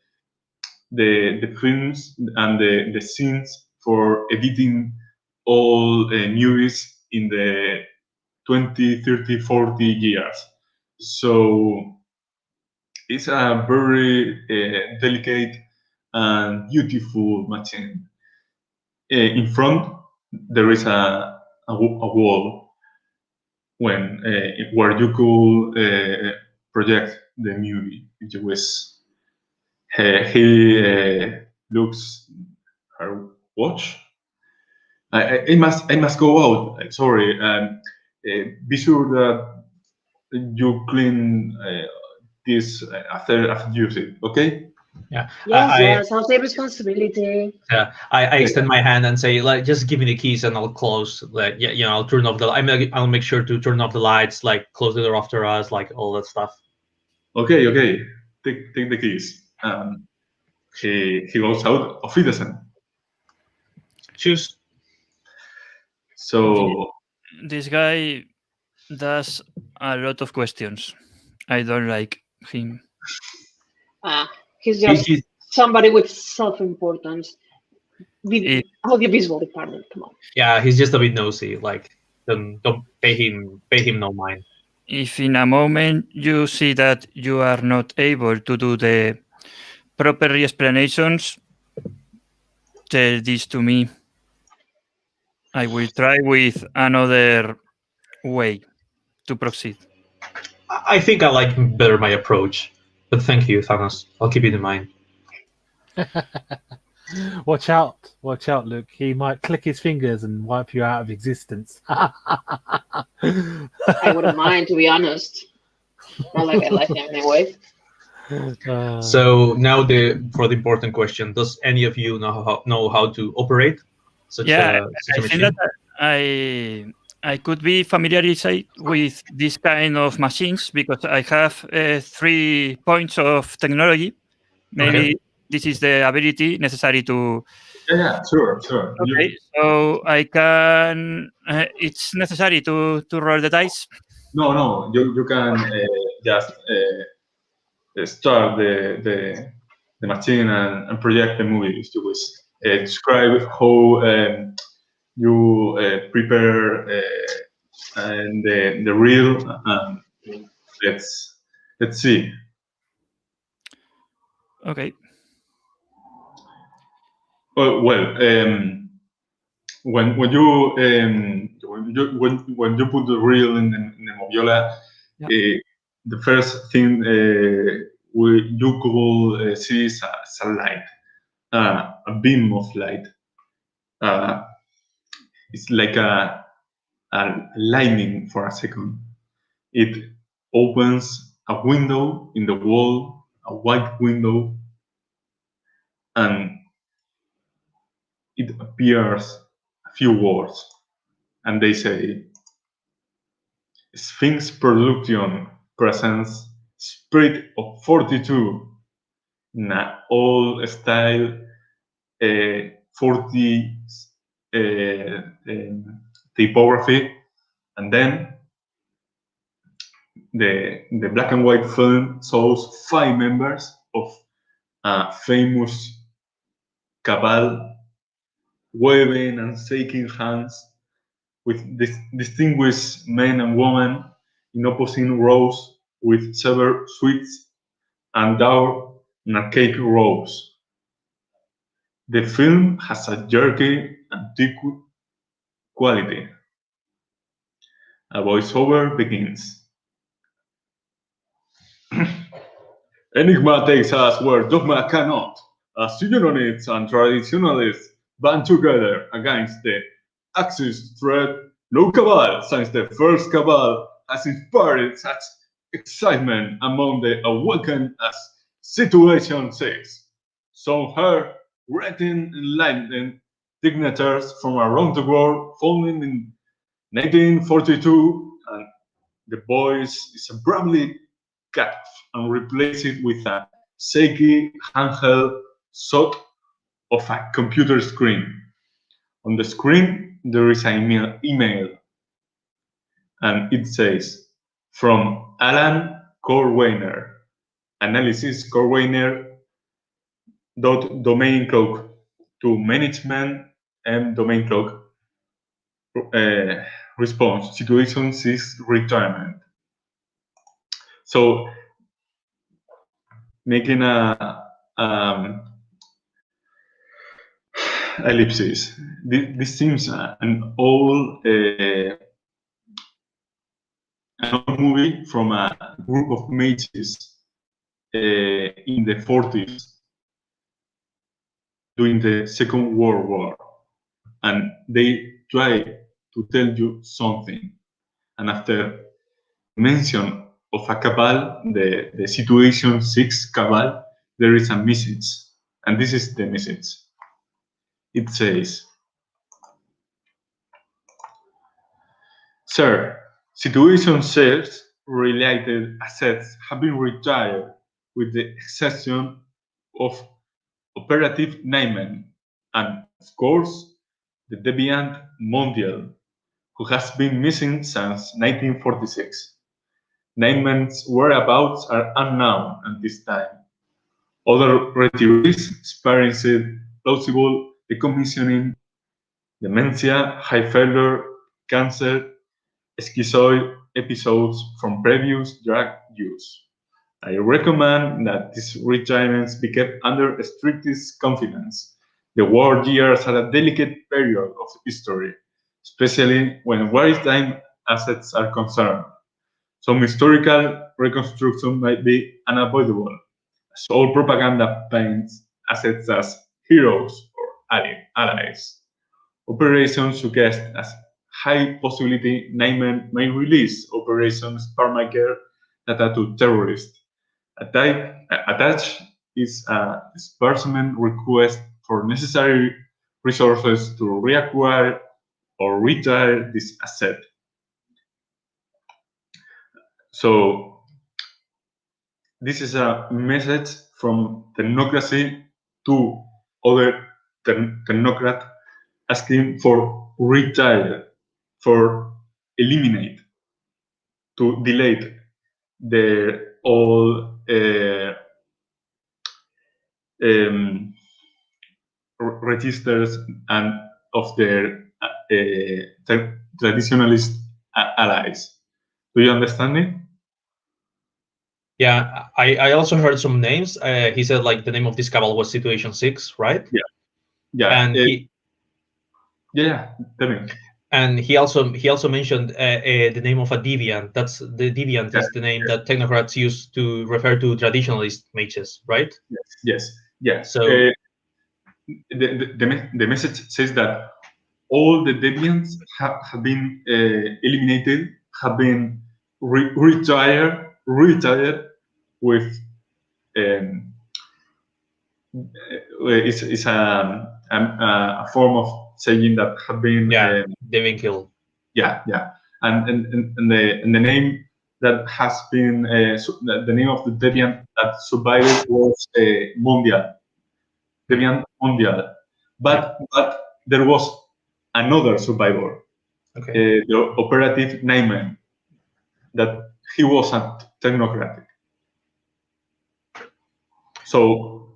films and the scenes for editing all movies in the 20, 30, 40 years. So it's a very delicate and beautiful machine. In front, there is a wall where you could project the movie. It was he looks her watch. I must go out. Sorry. Be sure that you clean this after you use it. Okay. Yeah. Yes. I'll take responsibility. Yeah. I extend my hand and say, like, just give me the keys and I'll close. Like, I'll turn off I'll make sure to turn off the lights, like close the door after us, like all that stuff. Okay. Take the keys. He goes out. Auf Wiedersehen. Choose. So this guy does a lot of questions. I don't like him. He's just somebody with self-importance. Audiovisual department, come on. Yeah, he's just a bit nosy. Like, don't pay him no mind. If in a moment you see that you are not able to do the proper explanations, tell this to me. I will try with another way to proceed. I think I like better my approach, but thank you, Thanos. I'll keep it in mind. Watch out, Luke. He might click his fingers and wipe you out of existence. I wouldn't mind, to be honest. Not like I like him anyway. So now for the important question: does any of you know how to operate such a machine? Think that I could be familiarized with this kind of machines because I have 3 points of technology. Maybe this is the ability necessary to Yeah, sure. Okay, so I can. It's necessary to roll the dice. No, you can just start the machine and project the movie if you wish. Describe how you prepare and the reel. Let's see. Okay. Well, when you put the reel in the moviola, Yeah. the first thing you could see is a light, a beam of light. It's like a lightning for a second. It opens a window in the wall, a white window, and it appears a few words, and they say, Sphinx Production presents Spirit of 42 in an old style 40 typography, and then the black and white film shows 5 members of a famous cabal waving and shaking hands with distinguished men and women in opposite rows with several sweets and dough and archaic rows. The film has a jerky antique quality. A voiceover begins. Enigma takes us where dogma cannot, as unionists and traditionalists band together against the Axis threat. No cabal since the first cabal has inspired such excitement among the awakened as Situation 6. Some heard written enlightened dignitaries from around the world founded in 1942, and the voice is abruptly cut off and replaced with a shaky handheld shot of a computer screen. On the screen, there is an email, and it says, from Alan Corweiner, analysis Corweiner domain clock to management and domain clock response situation 6 retirement. So making a ellipsis. This seems an old movie from a group of mages in the 40s during the Second World War, and they try to tell you something. And after mention of a cabal, the Situation 6 cabal, there is a message, and this is the message. It says, Sir, Situation 6 related assets have been retired with the exception of Operative Neyman and, of course, the deviant Mondial, who has been missing since 1946. Neyman's whereabouts are unknown at this time. Other retirees experienced plausible decommissioning, dementia, high failure, cancer, schizoid episodes from previous drug use. I recommend that these retirements be kept under strictest confidence. The war years are a delicate period of history, especially when wartime assets are concerned. Some historical reconstruction might be unavoidable, as all propaganda paints assets as heroes or allies. Operations suggest as high possibility Neyman may release Operation Sparmaker data to terrorists. Attached is a disbursement request for necessary resources to reacquire or retire this asset. So this is a message from Technocracy to other technocrat asking for retire, for eliminate, to delete their all registers and of their traditionalist allies. Do you understand me? Yeah, I also heard some names. He said like the name of this cabal was Situation 6, right? Yeah. And Tell me. and he also mentioned the name of a deviant. That's the deviant is the name that technocrats use to refer to traditionalist mages, right? Yes. So the message says that all the deviants have been eliminated, have been retired with it's a form of saying that have been they've been killed. And the name that has been the name of the deviant that survived was Mondial, Deviant Mondial, but there was another survivor, the operative Naiman, that he wasn't technocratic. So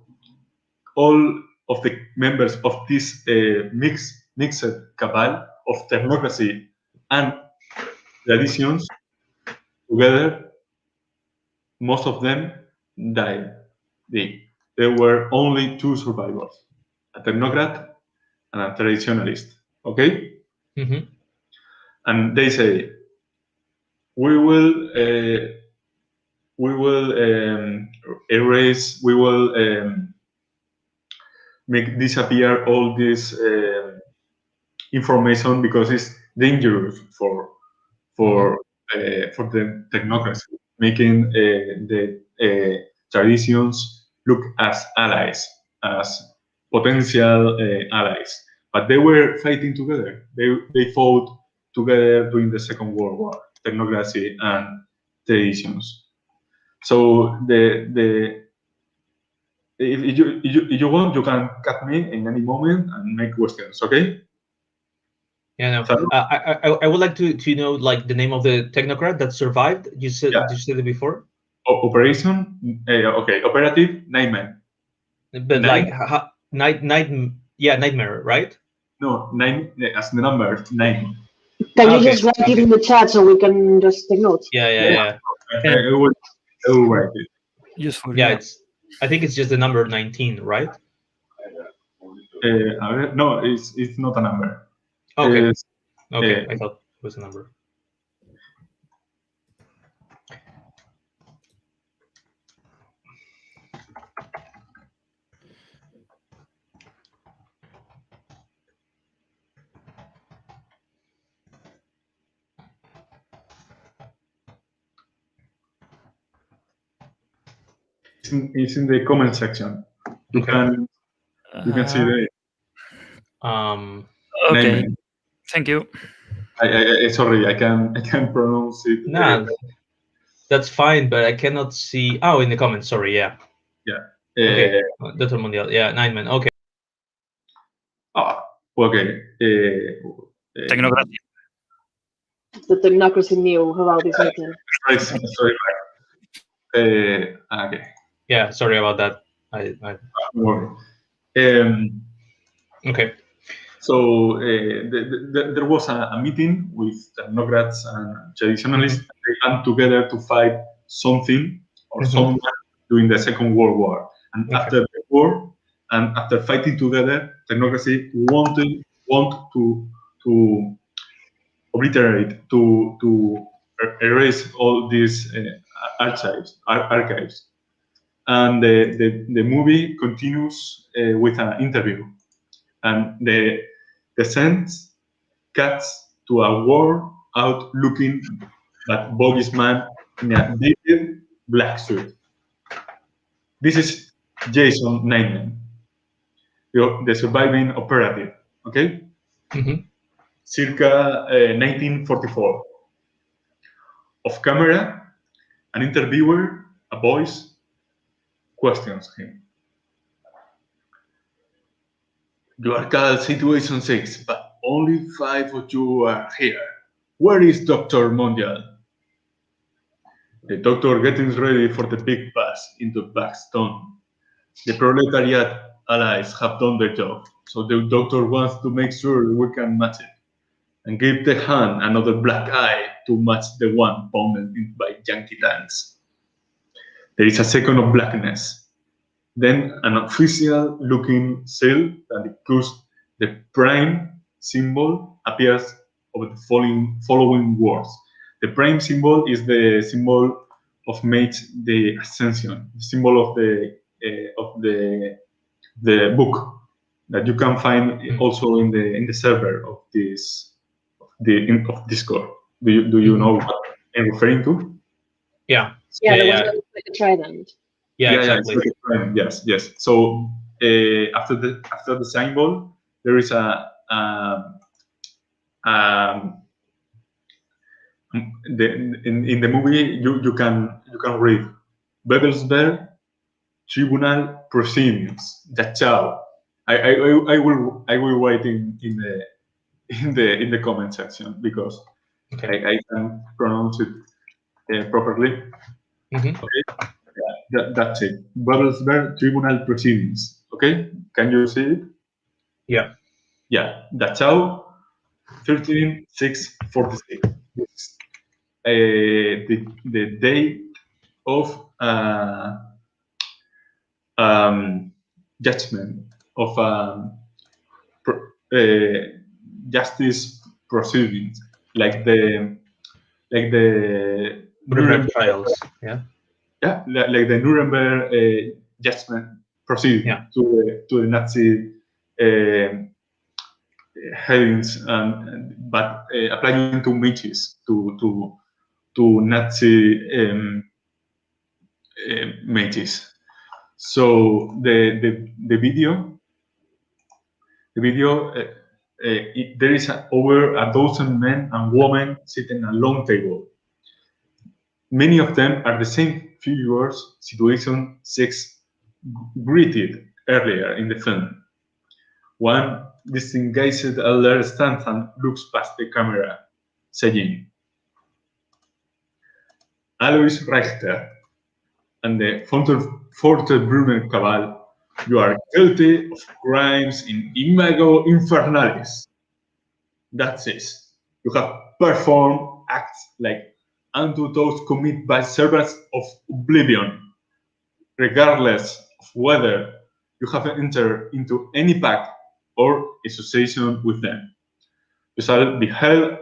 all of the members of this mixed cabal of technocracy and traditions together, most of them died. There were only two survivors, a technocrat and a traditionalist. Okay? Mm-hmm. And they say, we will erase, we will make disappear all this information because it's dangerous for the technocracy, making the traditions look as allies, as potential allies. But they were fighting together. They fought together during the Second World War, technocracy and traditions. So if you want, you can cut me in any moment and make questions. Okay? Yeah, no. I would like to know like the name of the technocrat that survived. You said it before. Operation. Okay. Operative Nightmare. But like nightmare, right? No, 9 as the number 9. Can you just write it in the chat so we can just take notes? Yeah. I will write it. Useful. Yeah, I think it's just the number 19, right? No, it's not a number. Okay. I thought it was a number. It's in the comment section. You can see the Okay. name. Thank you. Sorry, I can pronounce it. Nah, that's fine, but I cannot see. Oh, in the comments. Sorry. Yeah. Okay. Dr. Mundial. Yeah, Nightman. Okay. Okay. Technocracy. The Technocracy knew about this meeting. Sorry. Okay. Yeah, sorry about that. Okay. So there was a meeting with technocrats and traditionalists. They come together to fight something or someone during the Second World War. And after the war, and after fighting together, technocracy want to obliterate, to erase all these archives. And the movie continues with an interview. And the sense cuts to a worn out looking but bogus man in a dated black suit. This is Jason Nightman, the surviving operative, okay? Circa 1944. Off camera, an interviewer, a voice, questions him. You are called Situation 6, but only 5 of you are here. Where is Dr. Mondial? The doctor getting ready for the big pass into Blackstone. The proletariat allies have done their job, so the doctor wants to make sure we can match it and give the hand another black eye to match the one pounded in by Yankee tanks. There is a second of blackness, then an official-looking cell that includes the prime symbol appears of the following words. The prime symbol is the symbol of Mage The Ascension, the symbol of the book that you can find also in the server of this of Discord. Do you know what I'm referring to? Yeah. Yeah, the Yeah, one yeah. that looks like a trident. Yeah, it's exactly. like a friend. Yes. So after the symbol, there is in the movie you can read Bebelsberg Tribunal Proceedings. That's how I will write in the comment section because Okay. I can pronounce it properly. Mhm. Okay, that's it. Bebelsberg Tribunal Proceedings. Okay, can you see it? Yeah. Yeah, that's how 13/6/46. The date of judgment of justice proceedings, like the Nuremberg trials. Yeah. like the Nuremberg judgment proceeding Yeah. to the Nazi headings, but applying to mages to Nazi mages. So the video there is over a dozen men and women sitting at a long table. Many of them are the same figures Situation 6 greeted earlier in the film. One disengaged elder stands and looks past the camera, saying, Alois Reichter and the Fortebrunner Cabal, you are guilty of crimes in imago infernalis. That is, you have performed acts like unto those committed by servants of oblivion, regardless of whether you have entered into any pact or association with them. You shall be held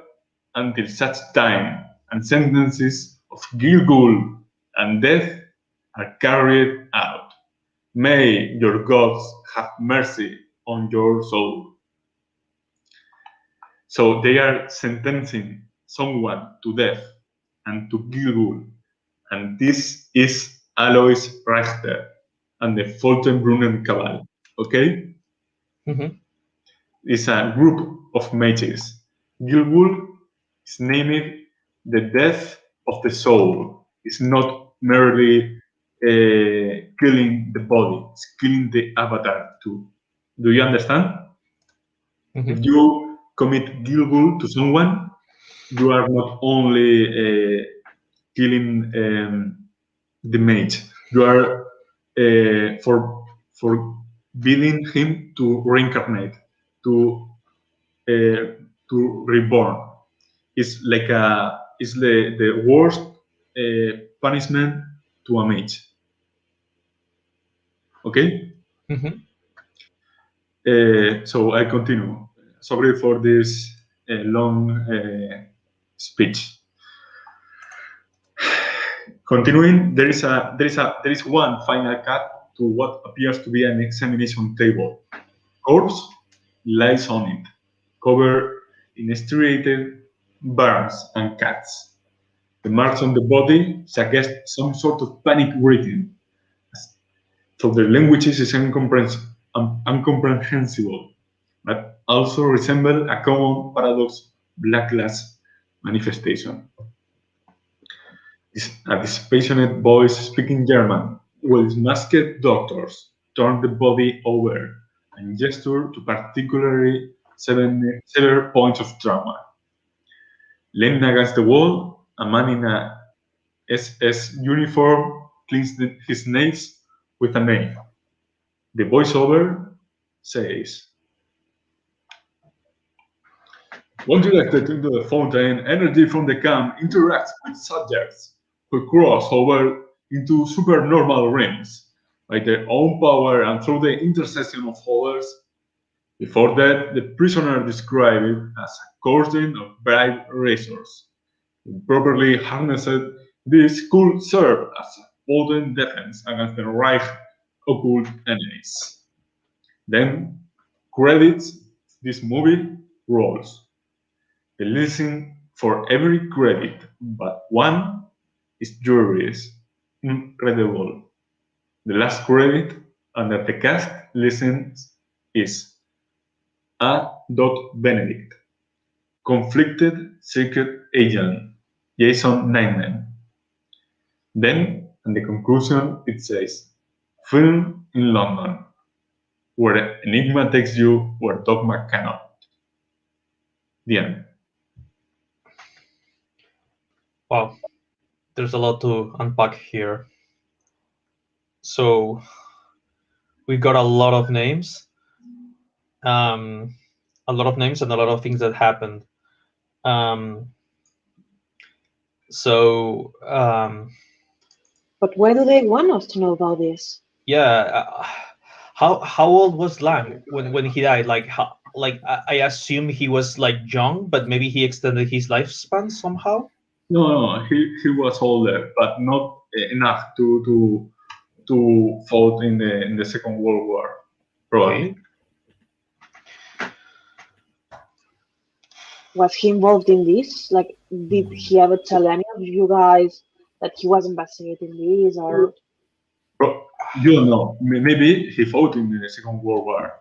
until such time, and sentences of Gilgul and death are carried out. May your gods have mercy on your soul. So they are sentencing someone to death and to Gilgul, and this is Alois Reichter and the Foltenbrunnen Cabal. Okay? Mhm. It's a group of mages. Gilgul is named the death of the soul. It's not merely killing the body, it's killing the avatar too. Do you understand? Mhm. If you commit Gilgul to someone, you are not only killing the mage, you are forbidding him to reincarnate, to reborn. It's like it's the worst punishment to a mage. Okay, Mhm. so I continue. Sorry for this long speech. Continuing, there is one final cut to what appears to be an examination table. Corpse lies on it, covered in striated burns and cuts. The marks on the body suggest some sort of panic breathing, so the language is incomprehensible, but also resemble a common paradox black glass manifestation. A dispassionate voice speaking German, while masked doctors turn the body over and gesture to particularly severe points of trauma. Leaning against the wall, a man in a SS uniform cleans his nails with a knife. The voiceover says, "When directed into the fountain, energy from the camp interacts with subjects who cross over into supernormal realms by their own power and through the intercession of others. Before that, the prisoner described it as a cordon of bright razors. When properly harnessed, this could serve as a potent defense against the Reich occult enemies." Then, credits this movie rolls. The listing for every credit but one is jury's incredible. The last credit under the cast listings is A. Benedict, conflicted secret agent, Jason Nightman. Then, in the conclusion, it says, "Film in London, where Enigma takes you where Dogma cannot." The end. Wow, there's a lot to unpack here. So we got a lot of names, and a lot of things that happened. But why do they want us to know about this? Yeah, how old was Lang when he died? I assume he was like young, but maybe he extended his lifespan somehow. No, he was older, but not enough to fought in the Second World War, probably. Okay. Was he involved in this? Like, did he ever tell any of you guys that he was investigating this, or? You don't know. Maybe he fought in the Second World War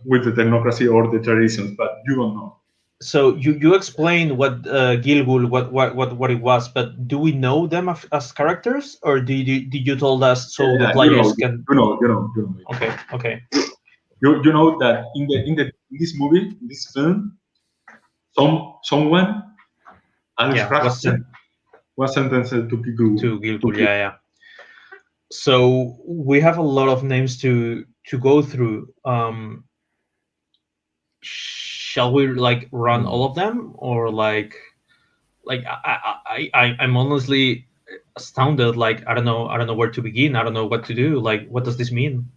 with the Technocracy or the traditions, but you don't know. So you explained what Gilgul, what it was, but do we know them as characters, or did you told us so the players can? You know. Okay. You know that in this movie, in this film, someone was sentenced to Gilgul. Yeah. So we have a lot of names to go through. Shall we run all of them, or I'm honestly astounded. I don't know where to begin. I don't know what to do. What does this mean?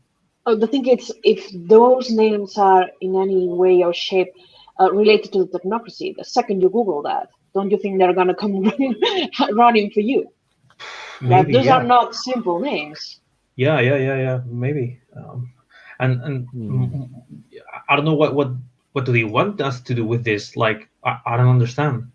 Oh, the thing is, if those names are in any way or shape related to the Technocracy, the second you Google that, don't you think they're gonna come running for you? Maybe, those are not simple names. Yeah. Maybe. And I don't know what do they want us to do with this? I don't understand.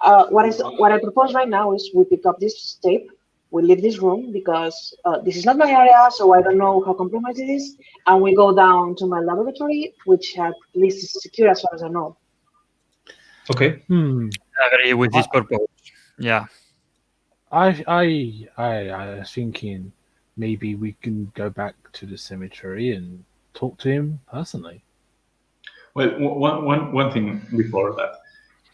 What I propose right now is we pick up this tape, we leave this room because this is not my area, so I don't know how compromised it is, and we go down to my laboratory, which at least is secure as far as I know. Okay. I agree with this purpose. Yeah. I was thinking maybe we can go back to the cemetery and talk to him personally. Well, one thing before that,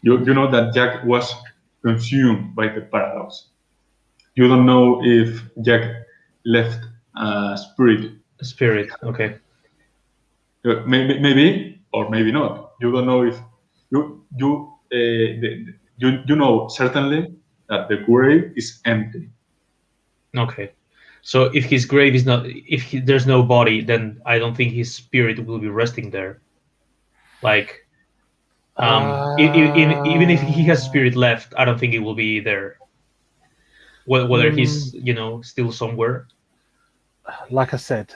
you know that Jack was consumed by the paradox. You don't know if Jack left a spirit. Okay. Maybe or maybe not. You don't know if you know certainly that the grave is empty. Okay. So if his grave is not, there's no body, then I don't think his spirit will be resting there. Even if he has spirit left, I don't think it will be there. Whether he's still somewhere. Like I said,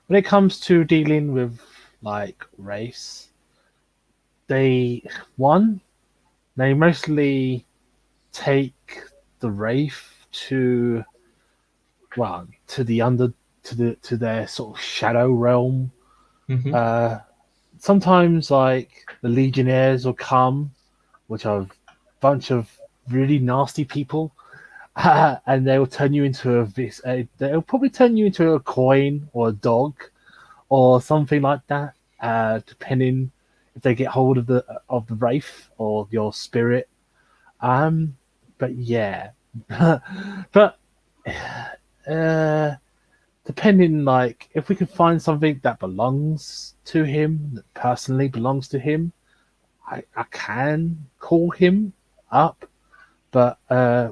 when it comes to dealing with race, they mostly take the wraith to their sort of shadow realm. Mm-hmm. Sometimes the legionnaires will come, which are a bunch of really nasty people, and they will turn you into they'll probably turn you into a coin or a dog, or something like that, depending if they get hold of the wraith or your spirit. But yeah, but depending, like, if we can find something that belongs to him, that personally belongs to him, I can call him up. But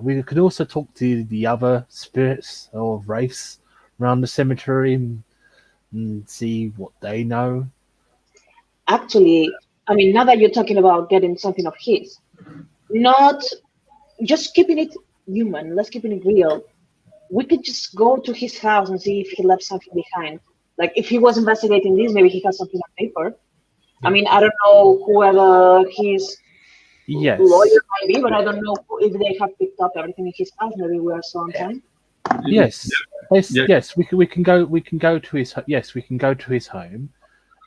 we could also talk to the other spirits or wraiths around the cemetery and see what they know. Actually, I mean, now that you're talking about getting something of his, not just keeping it human, let's keep it real. We could just go to his house and see if he left something behind. Like, if he was investigating this, maybe he has something on paper. I mean, I don't know whoever his Yes. lawyer might be, but I don't know if they have picked up everything in his house. Maybe we are so on time. Yes. Yeah. Yes. We can go to his. Yes, we can go to his home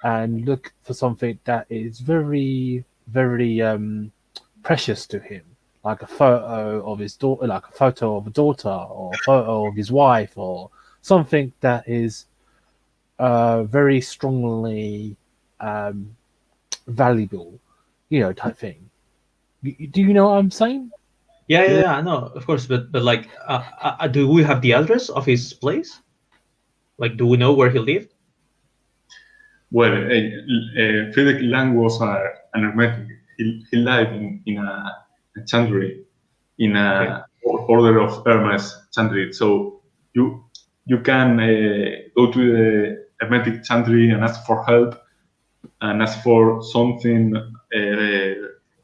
and look for something that is very, very precious to him, like a photo of his daughter, like a photo of a daughter, or a photo of his wife, or something that is very strongly valuable, type thing. Do you know what I'm saying? Yeah, no, of course, but like, do we have the address of his place? Like, do we know where he lived? Well, Friedrich Lang was an hermetic. He lived in a chantry, in a order of Hermes chantry. So you can go to the hermetic chantry and ask for help, and ask for something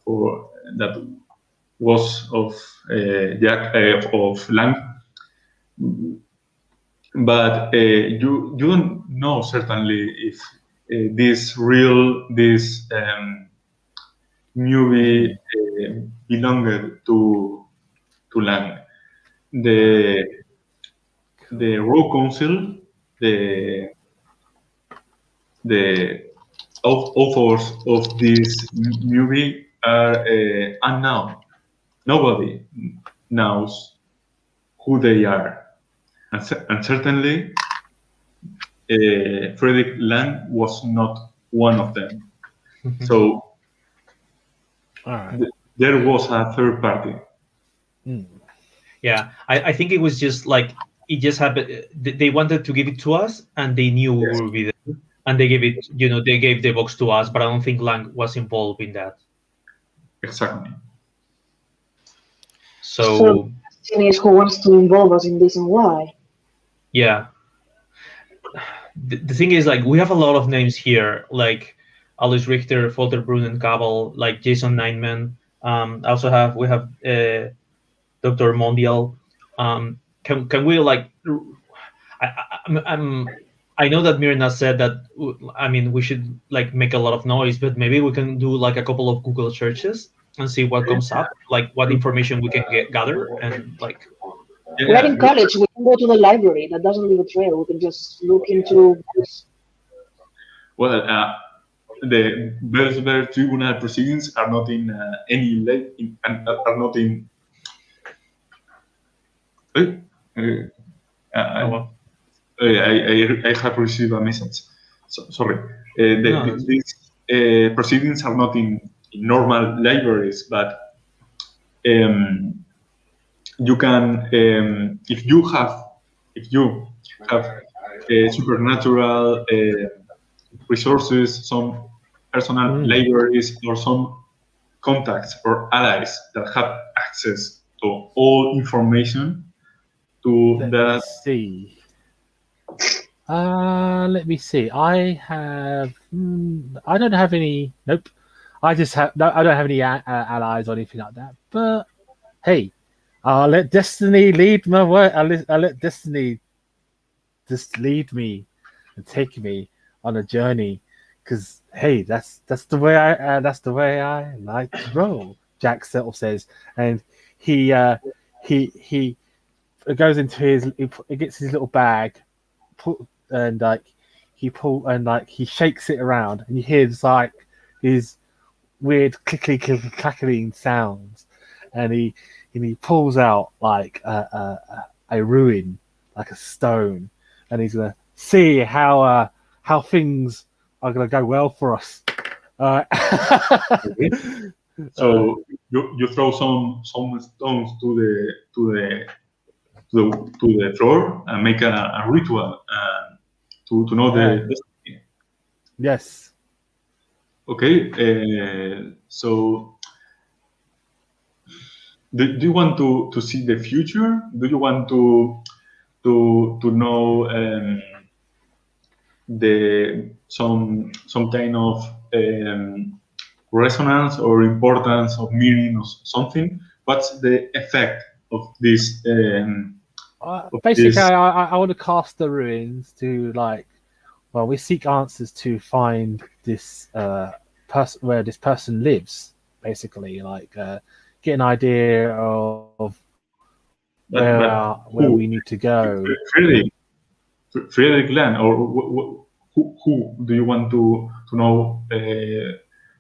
for that was of of Lang. But you don't know certainly if this movie belonged to Lang. The Royal Council, the authors of this movie are unknown. Nobody knows who they are, and certainly Friedrich Lang was not one of them. So All right. there was a third party. Yeah, I think it was just like, it just happened. They wanted to give it to us, and they knew we would be there, and they gave it. They gave the box to us, but I don't think Lang was involved in that. Exactly. So the question is, who wants to involve us in this and why? yeah, the thing is, like, we have a lot of names here, like Alice Richter, Folter Brunnen Cabal, like Jason Nineman. Also we have Dr. Mondial. Can we, like, I know that Mirna said that, I mean, we should, like, make a lot of noise, but maybe we can do, like, a couple of Google searches and see what comes up, like what information we can gather, and like. We're in college. We can go to the library. That doesn't leave a trail. We can just look into books. Well, the Belzberg tribunal proceedings are not in any are not in. I have received a message. Sorry. These proceedings are not in normal libraries, but you can, if you have supernatural resources, some personal libraries, or some contacts or allies that have access to all information to Let me see. I have. I don't have any. Nope. I don't have any allies or anything like that. But hey, I'll let destiny lead my way. I'll let destiny just lead me and take me on a journey. Because hey, that's the way I like to roll. Jack sort of says, and he goes into he gets his little bag, and he shakes it around, and you hear like these weird clackling sounds, and he pulls out like a ruin, like a stone, and he's gonna see how how things are going to go well for us. Okay. So you throw some stones to the floor and make a ritual to know the destiny. Yes. Okay. So do you want to see the future? Do you want to know some kind of resonance or importance of meaning or something? What's the effect of this? Basically, I want to cast the ruins to we seek answers to find this person where this person lives. Basically, get an idea of where we need to go. Friedrich Land, or who do you want to know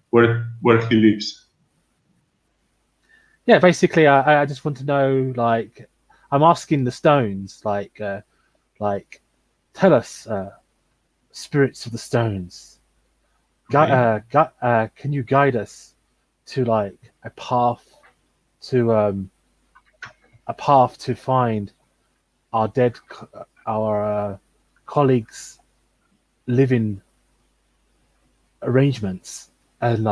where he lives? Yeah, basically, I just want to know. I'm asking the stones, tell us, spirits of the stones. Can you guide us to a path to find our colleagues' living arrangements, and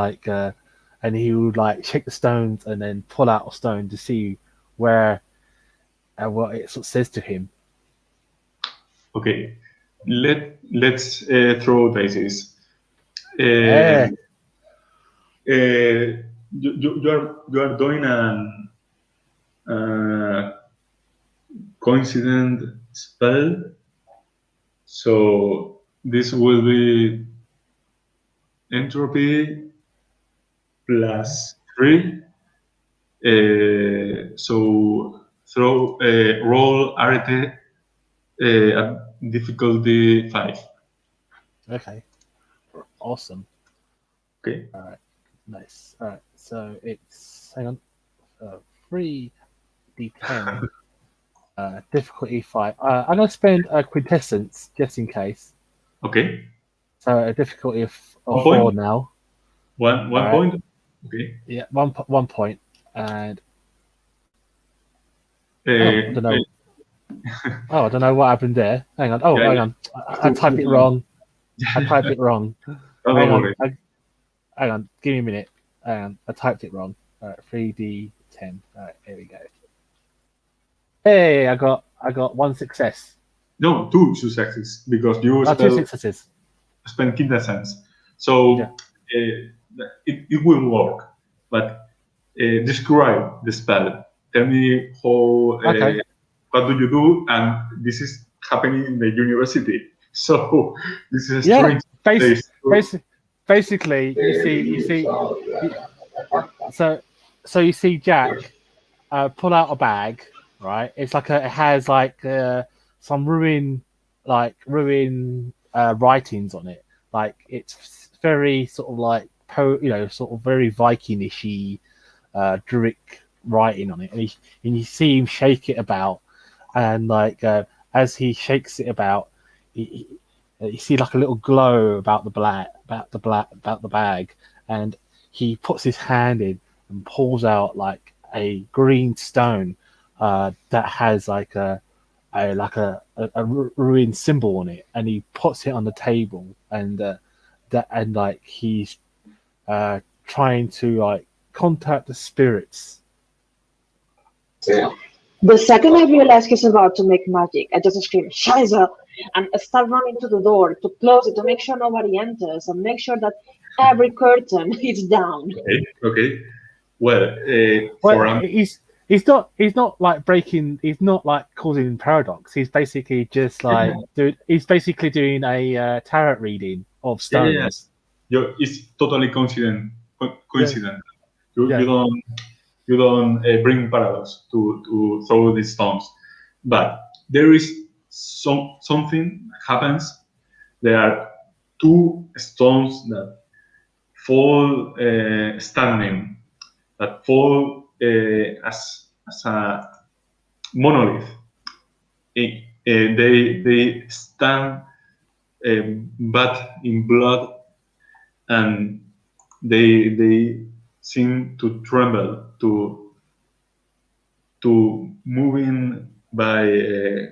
and he would shake the stones and then pull out a stone to see where what it sort of says to him. Okay, let's throw dice. You are doing an coincident spell, so this will be entropy +3. So roll arete at difficulty 5. Okay, awesome. Okay. All right, nice. All right, so it's 3d10. Difficulty 5. I'm gonna spend a quintessence just in case. Okay. So a difficulty of 4 point? now. One All right. point. Okay. Yeah, 1 point, and I don't know. I don't know what happened there. Hang on. Oh, hang on. I typed it wrong. Hang on. Hang on. Give me a minute. Hang on. I typed it wrong. All right, 3d10. All right, here we go. Hey, I got 1 success. No, 2 successes because you 2 successes. Spend quintessence. So yeah. It will work, but describe the spell. Tell me how. Okay. What do you do? And this is happening in the university. So this is yeah. strange. Basically, you see. So you see Jack pull out a bag. Right, it's it has some ruin writings on it. It's very sort of sort of very Vikingishy, Druidic writing on it, and you see him shake it about, and as he shakes it about, you see a little glow about the bag, and he puts his hand in and pulls out a green stone that has a ruin symbol on it, and he puts it on the table, and he's trying to contact the spirits. Yeah. The second I realize he's about to make magic, I just scream "Scheiße!" and start running to the door to close it to make sure nobody enters and make sure that every curtain is down. Okay. Well, he's not breaking. He's not causing paradox. He's basically just he's basically doing a tarot reading of stones. Yeah. It's totally coincident. You don't bring paradox to throw these stones, but there is something happens. There are 2 stones that fall standing, that fall as a monolith. They stand bathed in blood, and they seem to tremble, to moving by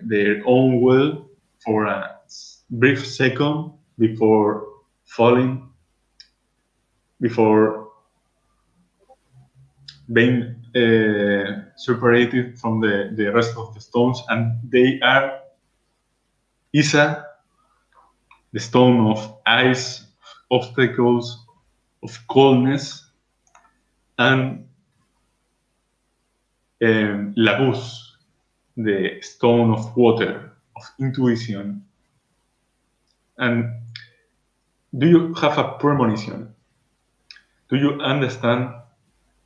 their own will for a brief second before falling, before being separated from the rest of the stones, and they are Isa, the stone of ice, obstacles, of coldness, and Labus, the stone of water, of intuition. And do you have a premonition? Do you understand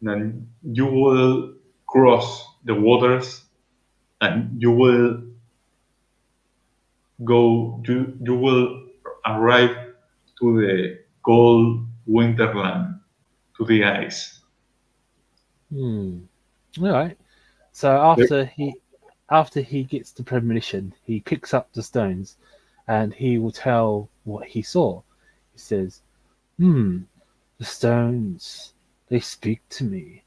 that you will cross the waters and you will go, you will arrive to the cold winterland, to the ice? All right. So after he gets the premonition, he picks up the stones, and he will tell what he saw. He says, "The stones, they speak to me.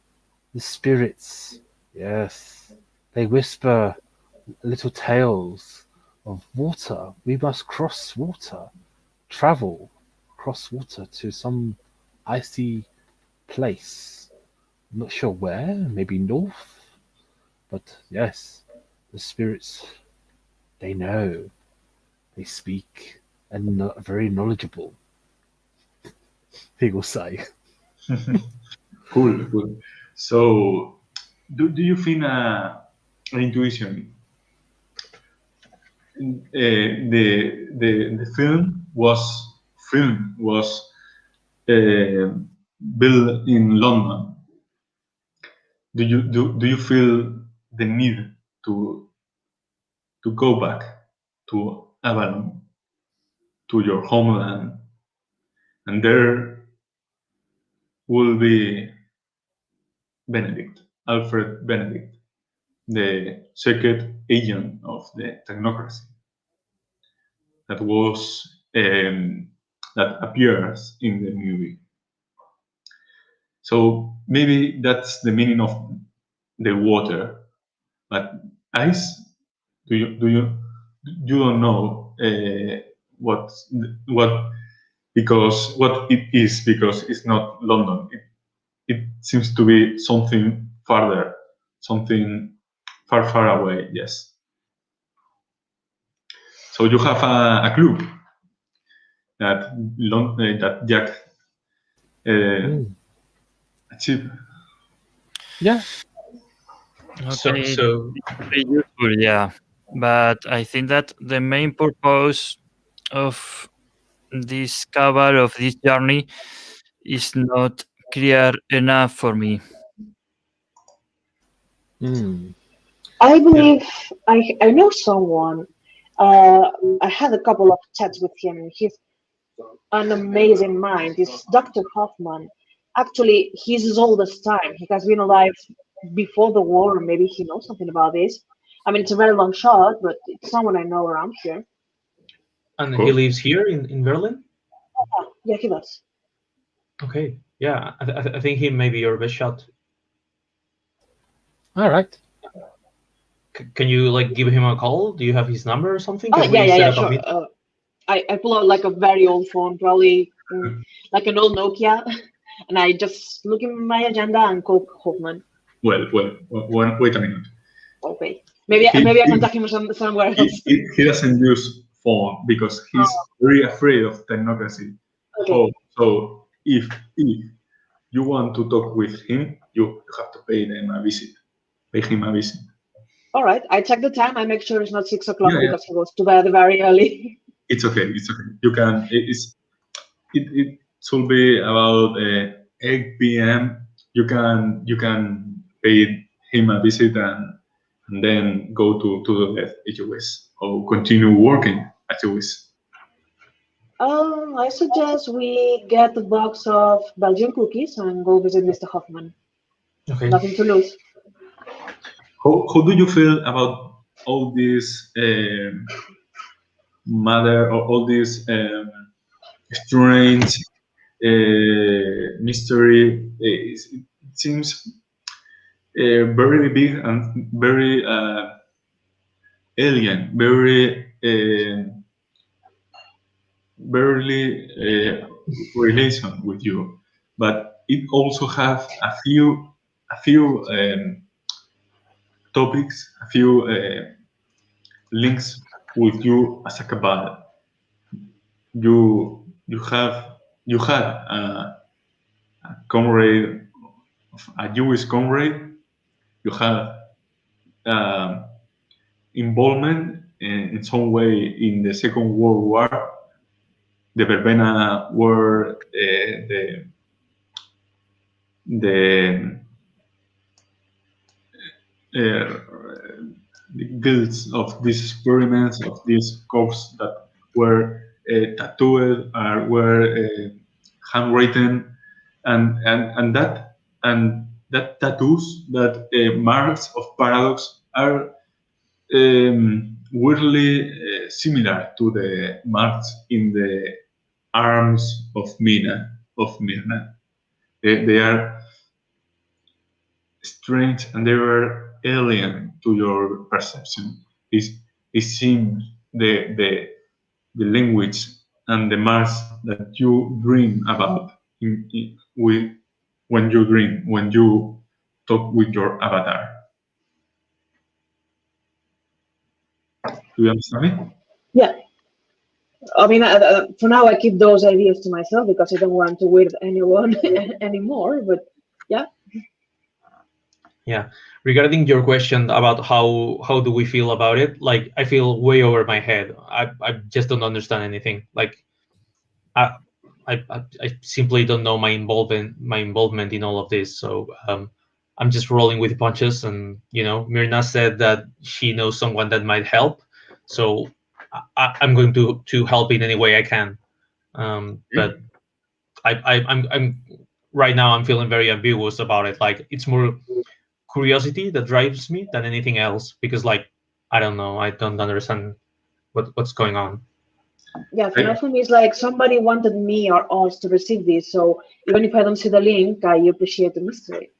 The spirits, yes, they whisper little tales of water. We must cross water, travel across water to some icy place. I'm not sure where, maybe north. But yes, the spirits, they know, they speak, and very knowledgeable," he will say. Cool. So, do you think an intuition? The film was built in London. Do you feel the need to go back to Avalon, to your homeland, and there will be Alfred Benedict, the secret agent of the Technocracy that appears in the movie. So maybe that's the meaning of the water, but ice. You don't know what it is, because it's not London. It seems to be something farther, something far away. Yes. So you have a clue that Jack achieved. Yeah. Okay, So very useful, yeah. But I think that the main purpose of this cover, of this journey, is not clear enough for me. I believe I know someone. I had a couple of chats with him. He's an amazing mind. He's Dr. Hoffman. Actually, he's his oldest time. He has been alive before the war. Maybe he knows something about this. I mean, it's a very long shot, but it's someone I know around here. and Cool. he lives here in Berlin. Yeah, he does. Okay, yeah, I think he may be your best shot. All right. Can you like give him a call? Do you have his number or something? Oh, Can we yeah, set up a sure. meet- I pull out like a very old phone, probably like an old Nokia, and I just look in my agenda and call Hoffman. Well, wait a minute. Okay, maybe I contact him somewhere else. He doesn't use phone because he's very afraid of Technocracy. Okay. So if you want to talk with him, you have to pay him a visit. All right, I check the time. I make sure it's not 6 o'clock Yeah. because he goes to bed very early. It's okay. You can. It should be about 8 p.m. You can pay him a visit and then go to the HOS or continue working at HOS. I suggest we get a box of Belgian cookies and go visit Mr. Hoffman. Okay. Nothing to lose. How do you feel about all this matter, all these strange mystery. It seems very big and very alien, very relation with you, but it also have a few topics, a few links with you as a cabal. You had a comrade, a Jewish comrade. You had involvement in some way in the Second World War. The Verbena were the guilds of these experiments, of these corpses that were tattooed or were handwritten, and that tattoos, that marks of paradox are weirdly similar to the marks in the arms of Mirna. They are strange and they were alien to your perception. It seems the language and the marks that you dream about when you dream, when you talk with your avatar. Do you understand me? Yeah. I mean, for now, I keep those ideas to myself because I don't want to weird anyone anymore. But yeah. Yeah. Regarding your question about how do we feel about it, like I feel way over my head. I just don't understand anything. Like I I simply don't know my involvement in all of this. So I'm just rolling with the punches. And Mirna said that she knows someone that might help. So I'm going to help in any way I can. But I'm right now I'm feeling very ambiguous about it. Like it's more curiosity that drives me than anything else, because like I don't know, I don't understand what's going on. Yeah, for now, for me, it's like somebody wanted me or us to receive this. So even if I don't see the link, I appreciate the mystery.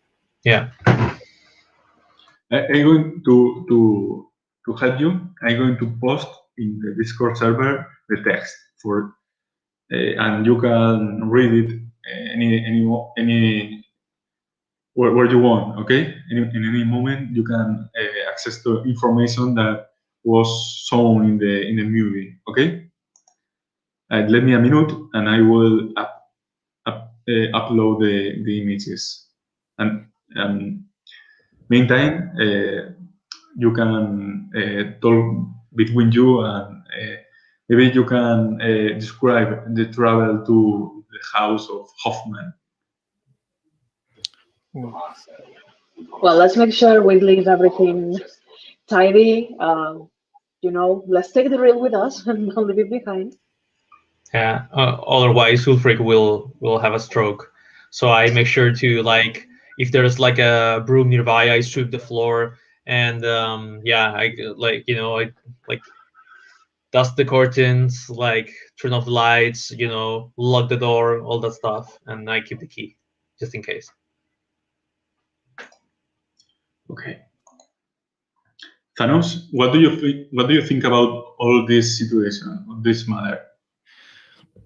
Yeah. I'm going to help you. I'm going to post in the Discord server the text for, and you can read it any where you want. Okay, in any moment you can access to information that was shown in the movie. Okay, let me a minute, and I will upload the images. And meantime, you can talk between you, and maybe you can describe the travel to the house of Hoffman. Well, let's make sure we leave everything tidy. Let's take the reel with us and don't leave it behind. Yeah. Otherwise, Ulfric will have a stroke. So I make sure to, like, if there's like a broom nearby, I sweep the floor, and I like dust the curtains, like turn off the lights, lock the door, all that stuff, and I keep the key just in case. Okay. Thanos, what do you think about all this situation, this matter?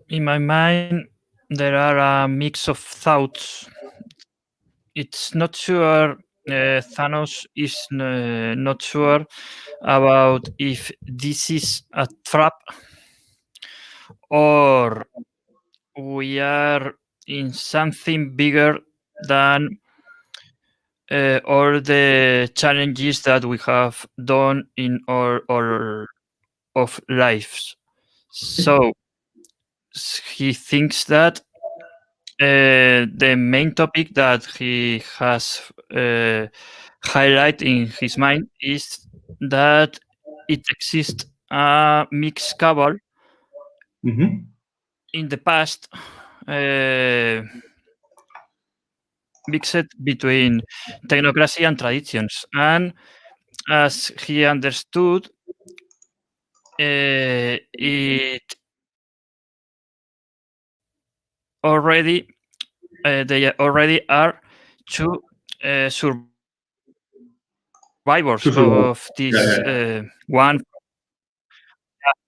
In my mind, there are a mix of thoughts. It's not sure. Thanos is not sure about if this is a trap or we are in something bigger than all the challenges that we have done in our of lives. So he thinks that the main topic that he has highlighted in his mind is that it exists a mixed cabal in the past, mixed between technocracy and traditions. And as he understood, it already they already are two survivors To survive. of this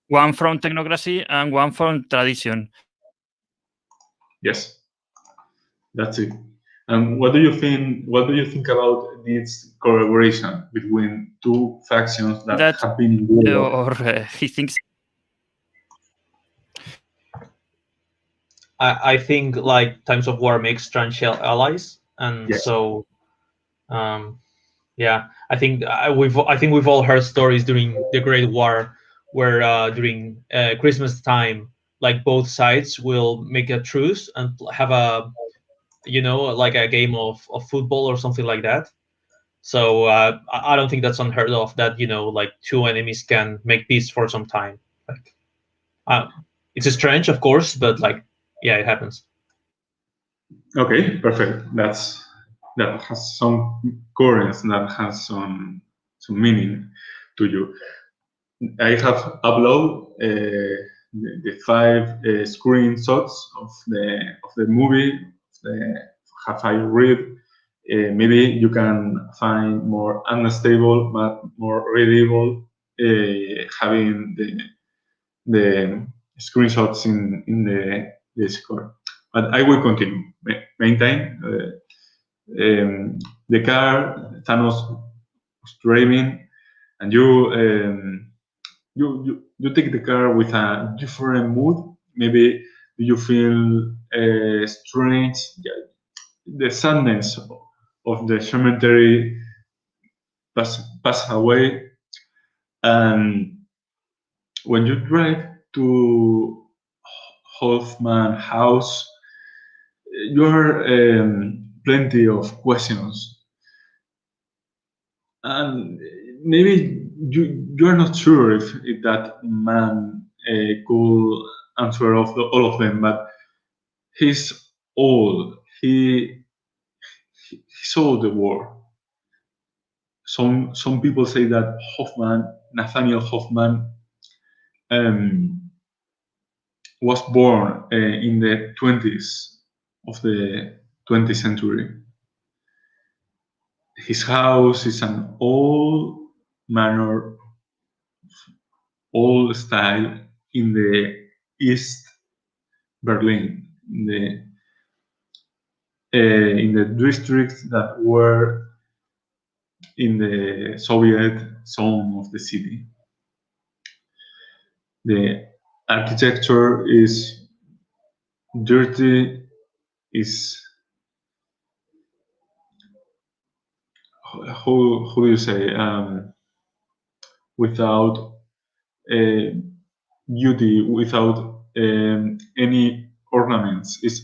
one from Technocracy and one from Tradition. Yes, that's it. And what do you think? What do you think about this collaboration between two factions that have been in war? Or he thinks I think like times of war makes transshell allies, and Yes. so yeah, I think we've all heard stories during the Great War where during Christmas time, like both sides will make a truce and have a like a game of football or something like that. So I don't think that's unheard of that like two enemies can make peace for some time. Like it's strange, of course, but like yeah, it happens. Okay, perfect. That has some coherence. That has some meaning to you. I have uploaded the 5 screenshots of the movie. Have I read? Maybe you can find more unstable but more readable having the screenshots in the Discord. But I will continue. Meantime, the car Thanos was driving, and you take the car with a different mood. Maybe you feel strange. Yeah, the sadness of the cemetery pass away, and when you drive to Hoffman house, you are plenty of questions, and maybe you are not sure if that man could answer all of them, but he's old. He saw the war. Some people say that Nathaniel Hoffman, was born in the 20s of the 20th century. His house is an old manor, old style in the East Berlin, in the districts that were in the Soviet zone of the city. The architecture is dirty, is how do you say, without beauty, without any ornaments. It's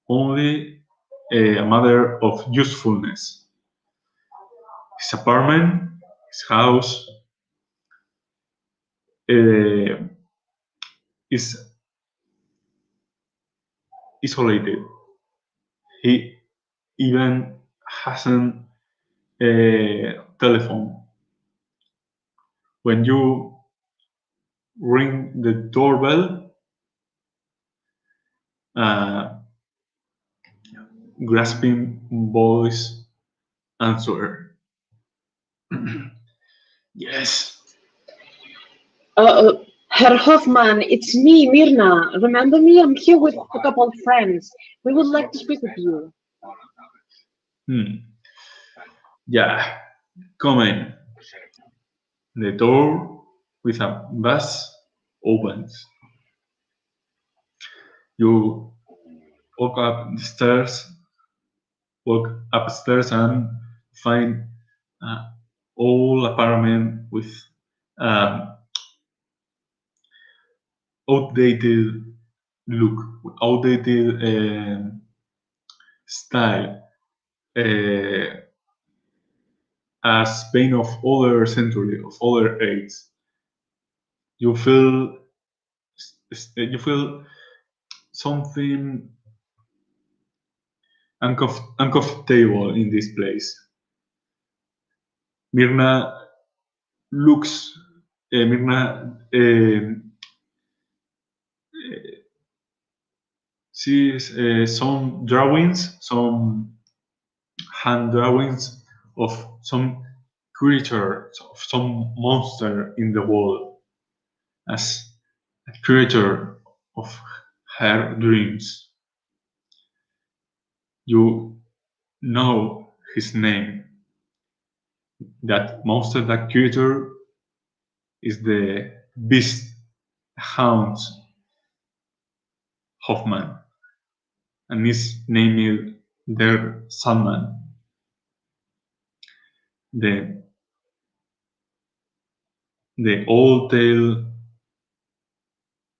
only a matter of usefulness. His apartment, his house, is isolated. He even hasn't a telephone. When you ring the doorbell, grasping voice answer. Yes. Herr Hoffman, it's me, Mirna. Remember me? I'm here with a couple of friends. We would like to speak with you. Yeah, come in. The door with a buzz opens. You walk upstairs and find an old apartment with outdated look, outdated style, as Spain of other century, of other age. You feel something uncomfortable in this place. Mirna looks Mirna sees some drawings, some hand drawings of some creature, of some monster in the wall, as a creature of her dreams. You know his name. That monster, that creature, is the beast hound Hoffman, and his name is Der Sandman. The old tale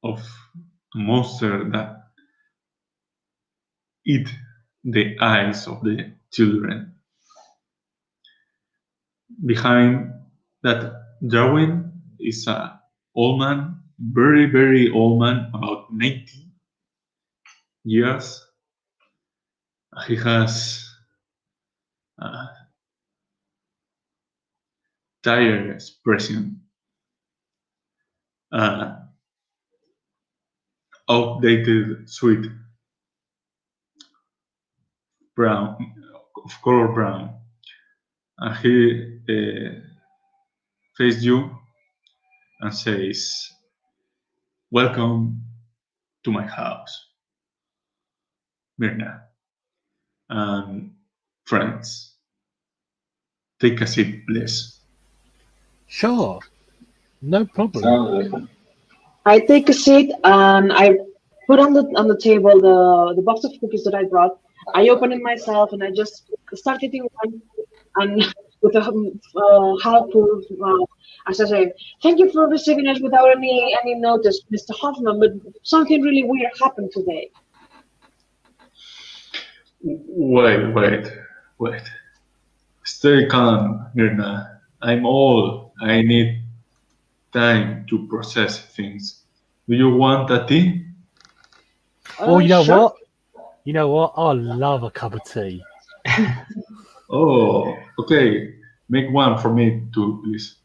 of a monster that eat the eyes of the children. Behind that drawing is a old man, very, very old man, about 90 years. He has a tired expression, outdated suit, brown, of color brown, and he faces you and says, "Welcome to my house, Mirna, and friends. Take a seat, please." Sure, no problem. I take a seat and I put on the table the box of cookies that I brought. I open it myself and I just start eating one, and with a half full as I say, "Thank you for receiving us without any notice, Mr. Hoffman, but something really weird happened today." Wait. Stay calm, Mirna. I'm old. I need time to process things. Do you want a tea? Oh, you know Sure. what? You know what? I love a cup of tea. Oh, okay. Make one for me too, please.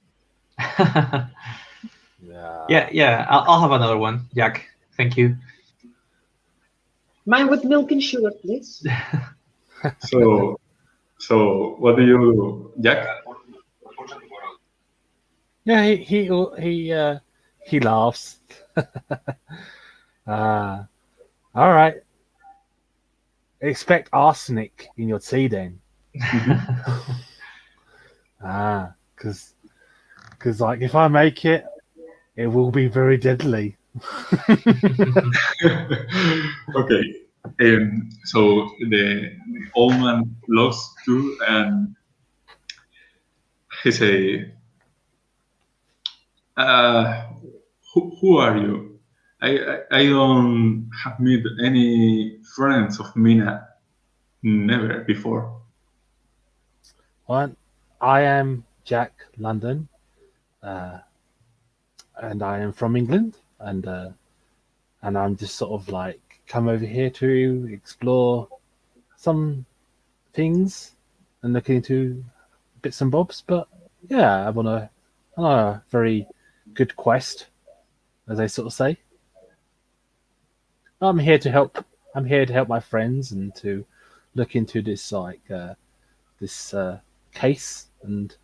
Yeah. I'll have another one, Jack. Thank you. Mine with milk and sugar, please. So what do you do, Jack? Yeah, he laughs. All right. Expect arsenic in your tea then. Because like if I make it, it will be very deadly. Okay. So the old man looks too, and he say, who are you? I don't have met any friends of Mina, never before." Well, I am Jack London, and I am from England, and I'm just sort of like come over here to explore some things and look into bits and bobs. But yeah, I'm on a very good quest, as they sort of say. I'm here to help. I'm here to help my friends and to look into this this case and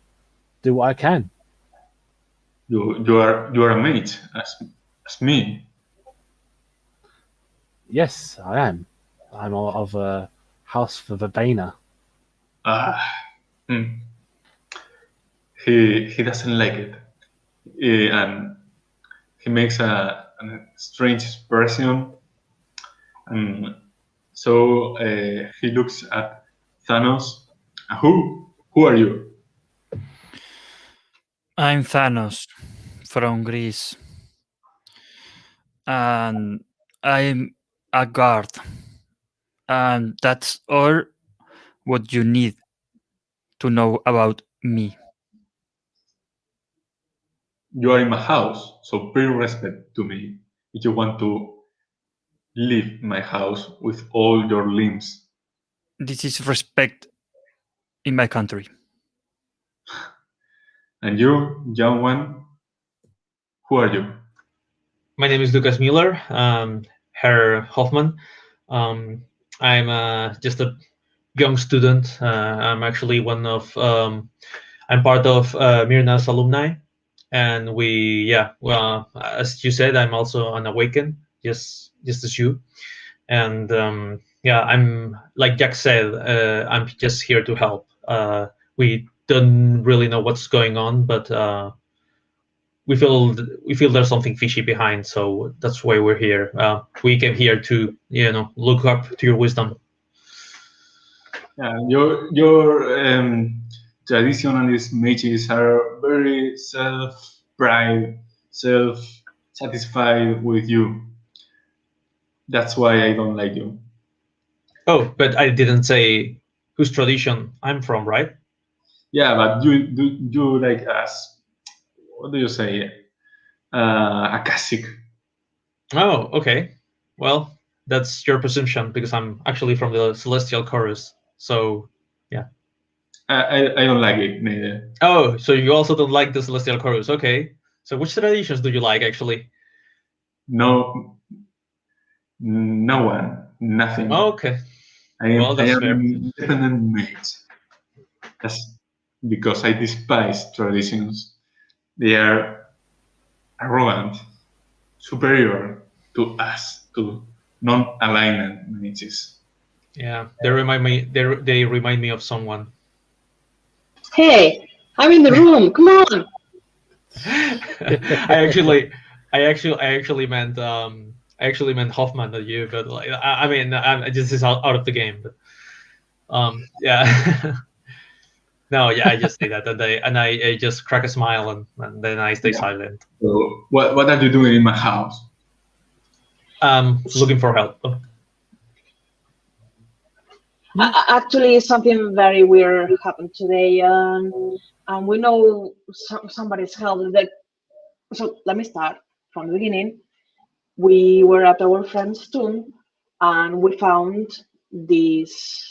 do what I can. You are a mage as me. Yes, I am. I'm of a house for Verbena. He doesn't like it, and he makes a strange expression, and so he looks at Thanos. Who are you? I'm Thanos from Greece, and I'm a guard, and that's all what you need to know about me. You are in my house, so pay respect to me if you want to leave my house with all your limbs. This is respect in my country. And you, young one, Who are you? My name is Lucas Müller, Herr Hoffman. I'm just a young student. I'm actually one of, I'm part of Myrna's alumni. And well, as you said, I'm also an Awaken, just as you. And I'm, like Jack said, I'm just here to help. We don't really know what's going on, but we feel there's something fishy behind, so that's why we're here. We came here to look up to your wisdom. Your traditionalist mages are very self-pride, self-satisfied with you. That's why I don't like you. Oh, but I didn't say whose tradition I'm from, right? Yeah, but you like us. What do you say? Akashic. Oh, okay. Well, that's your presumption because I'm actually from the Celestial Chorus. So, yeah. I don't like it neither. Oh, so you also don't like the Celestial Chorus? Okay. So which traditions do you like actually? No one, nothing. Oh, okay. I am, Well, that's I am fair. an independent mage. That's because I despise traditions. They are arrogant, superior to us, to non-aligned mages. Yeah, they remind me of someone. Hey, I'm in the room. Come on. I actually meant Hoffman, not you, but like I mean this is out of the game. But yeah. No, yeah, I just say that, and I just crack a smile, and then I stay silent. So what are you doing in my house? Looking for help. Actually, something very weird happened today, and we know somebody's help. So let me start from the beginning. We were at our friend's tomb, and we found this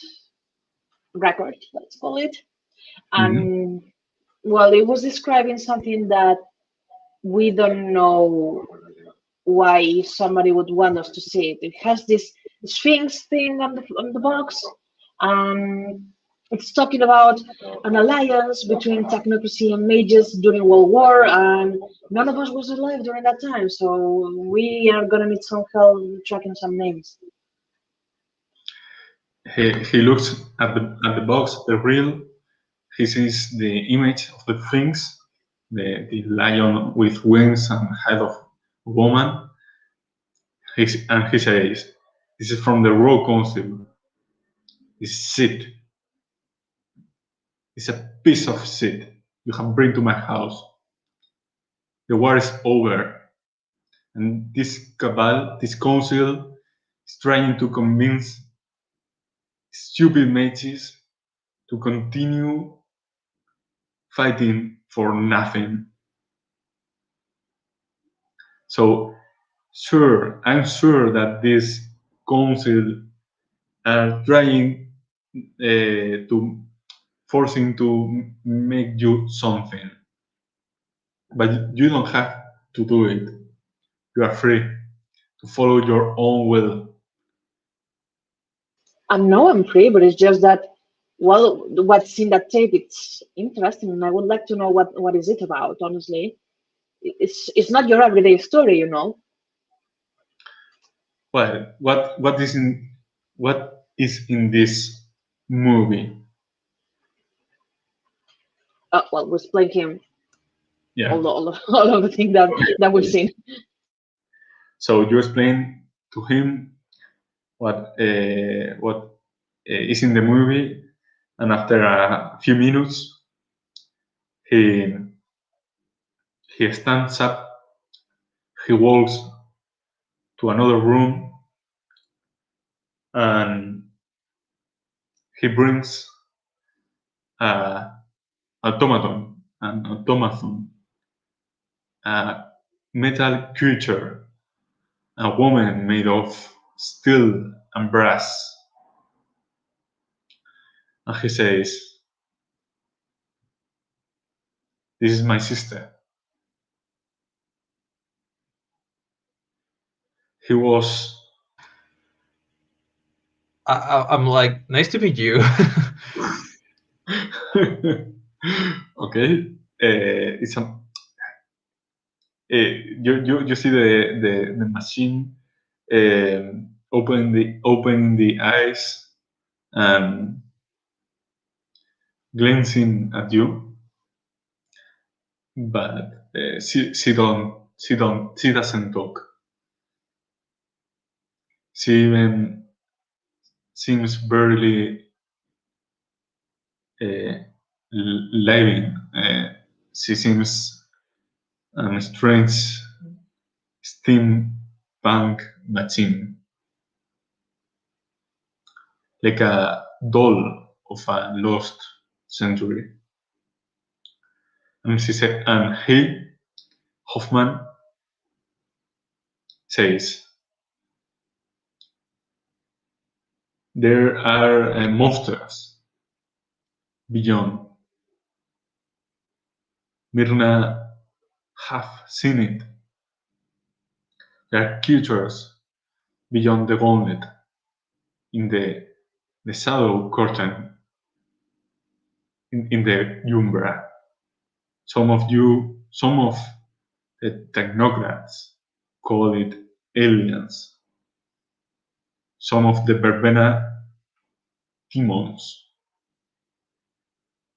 record, let's call it. And well, it was describing something that we don't know why somebody would want us to see it. It has this Sphinx thing on the box, and it's talking about an alliance between Technocracy and Mages during World War, and none of us was alive during that time, so we are gonna need some help tracking some names. He looks at the box, the reel. He sees the image of the Sphinx, the lion with wings and head of a woman. And he says, "This is from the Royal Council. This is shit. It's a piece of shit you have bring to my house. The war is over, and this cabal, this council, is trying to convince stupid mages to continue fighting for nothing. So, sure, I'm sure that this council are trying to forcing to make you something, but you don't have to do it. You are free to follow your own will." I know I'm free, but it's just that, well, what's in that tape, it's interesting, and I would like to know what is it about, honestly. It's not your everyday story, you know. Well, what is in this movie? Well, we're explaining Yeah. all of the things that we've seen. So you explain to him what is in the movie, and after a few minutes, he stands up. He walks to another room, and he brings an automaton, a metal creature, a woman made of steel and brass. And he says, "This is my sister." he was. I'm like, nice to meet you. Okay, it's a. You see the machine opening the eyes and glancing at you, but she doesn't talk. She even seems barely living. She seems a strange steampunk machine, like a doll of a lost century. And she said, and he, Hoffman, says, there are monsters beyond. Myrna have seen it. There are creatures beyond the gauntlet, in the shadow curtain, in the umbra. Some of the technocrats call it aliens. Some of the verbena demons.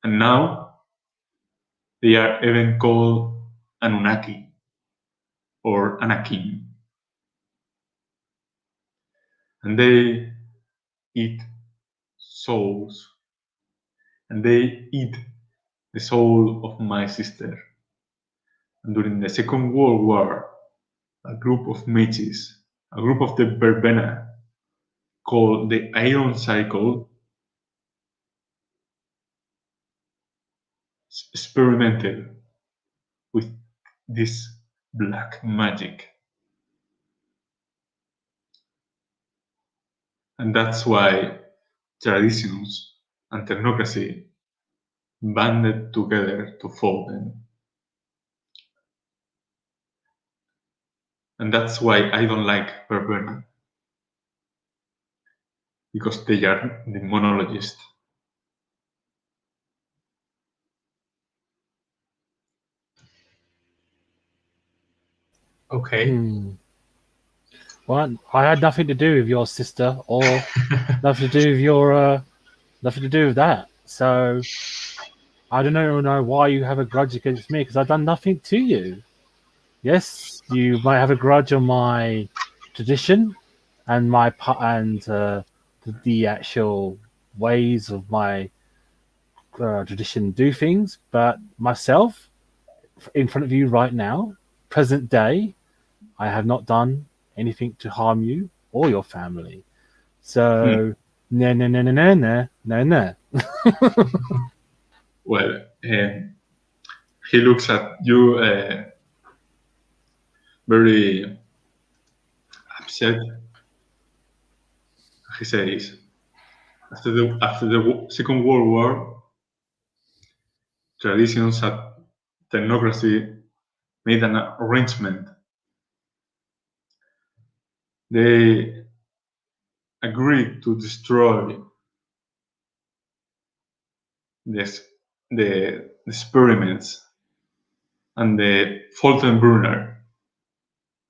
And now they are even called Anunnaki or Anakim. And they eat souls. And they eat the soul of my sister. And during the Second World War, a group of mages, a group of the verbena called the Iron Cycle, experimented with this black magic. And that's why traditions and technocracy banded together to fold them. And that's why I don't like verbena, because they are the monologists. Okay. Well, I had nothing to do with your sister, or nothing to do with your, nothing to do with that. So I don't know why you have a grudge against me, because I've done nothing to you. Yes, you might have a grudge on my tradition and the actual ways of my tradition do things, but myself, in front of you right now, present day, I have not done anything to harm you or your family. So, no. Well, he looks at you very upset. He says, after the Second World War, traditions at Technocracy made an arrangement. They agreed to destroy the experiments and the Foltenbrunner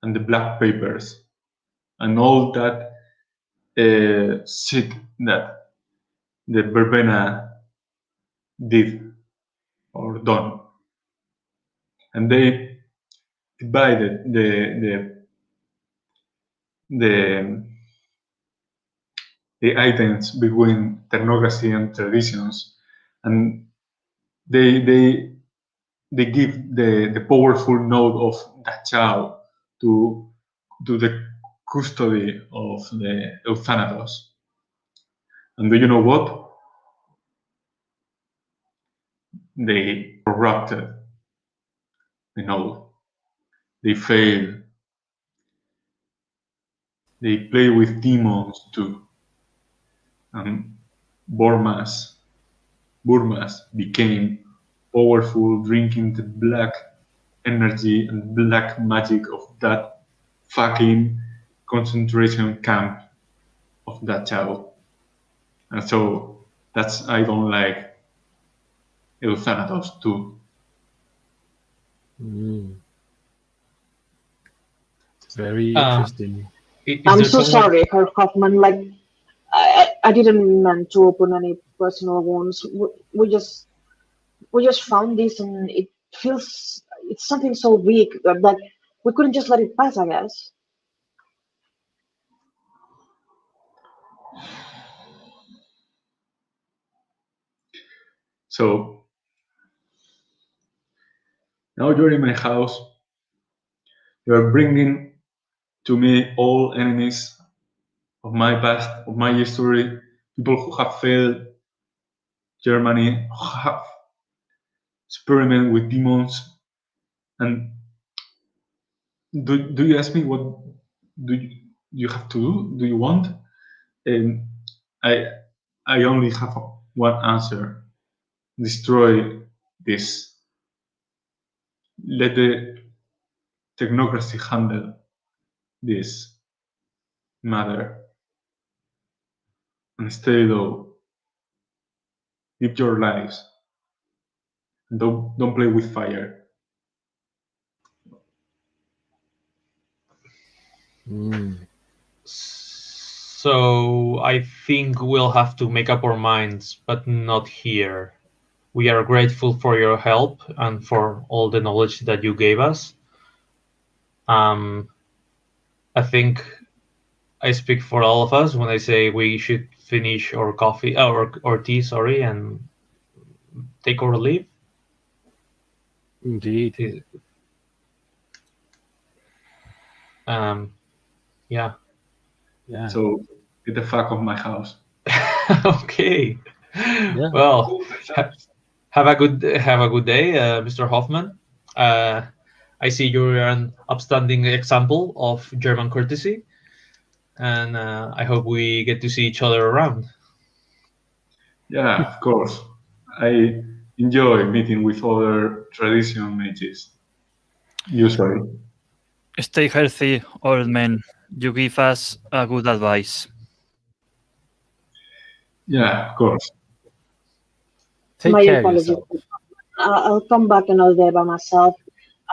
and the black papers and all that shit that the verbena did or done. And they divided the items between technocracy and traditions, and they give the powerful node of Dachau to the custody of the Euthanatos. And do you know what? They corrupted the node. They failed. They play with demons too. And Burmas became powerful, drinking the black energy and black magic of that fucking concentration camp of Dachau. And so that's I don't like Euthanatos too. Very interesting. I'm so sorry, Herr Hoffman. Like, I didn't mean to open any personal wounds. We just found this, and it feels it's something so big that we couldn't just let it pass, I guess. So now you're in my house. You're bringing to me all enemies of my past, of my history, people who have failed Germany, who have experimented with demons. And do you ask me what do you have to do? Do you want? I only have one answer: destroy this. Let the technocracy handle this matter, and stay low. Live your lives. And don't play with fire. So I think we'll have to make up our minds, but not here. We are grateful for your help and for all the knowledge that you gave us. I think I speak for all of us when I say we should finish our coffee or tea, sorry, and take our leave. Indeed. Yeah. So get the fuck off my house. Okay. Yeah. Well, have a good day, Mr. Hoffman. I see you're an upstanding example of German courtesy, and I hope we get to see each other around. Yeah, of course. I enjoy meeting with other tradition mages. Usually. Stay healthy, old man. You give us a good advice. Yeah, of course. Take My care of apologies. yourself. I'll come back another day by myself.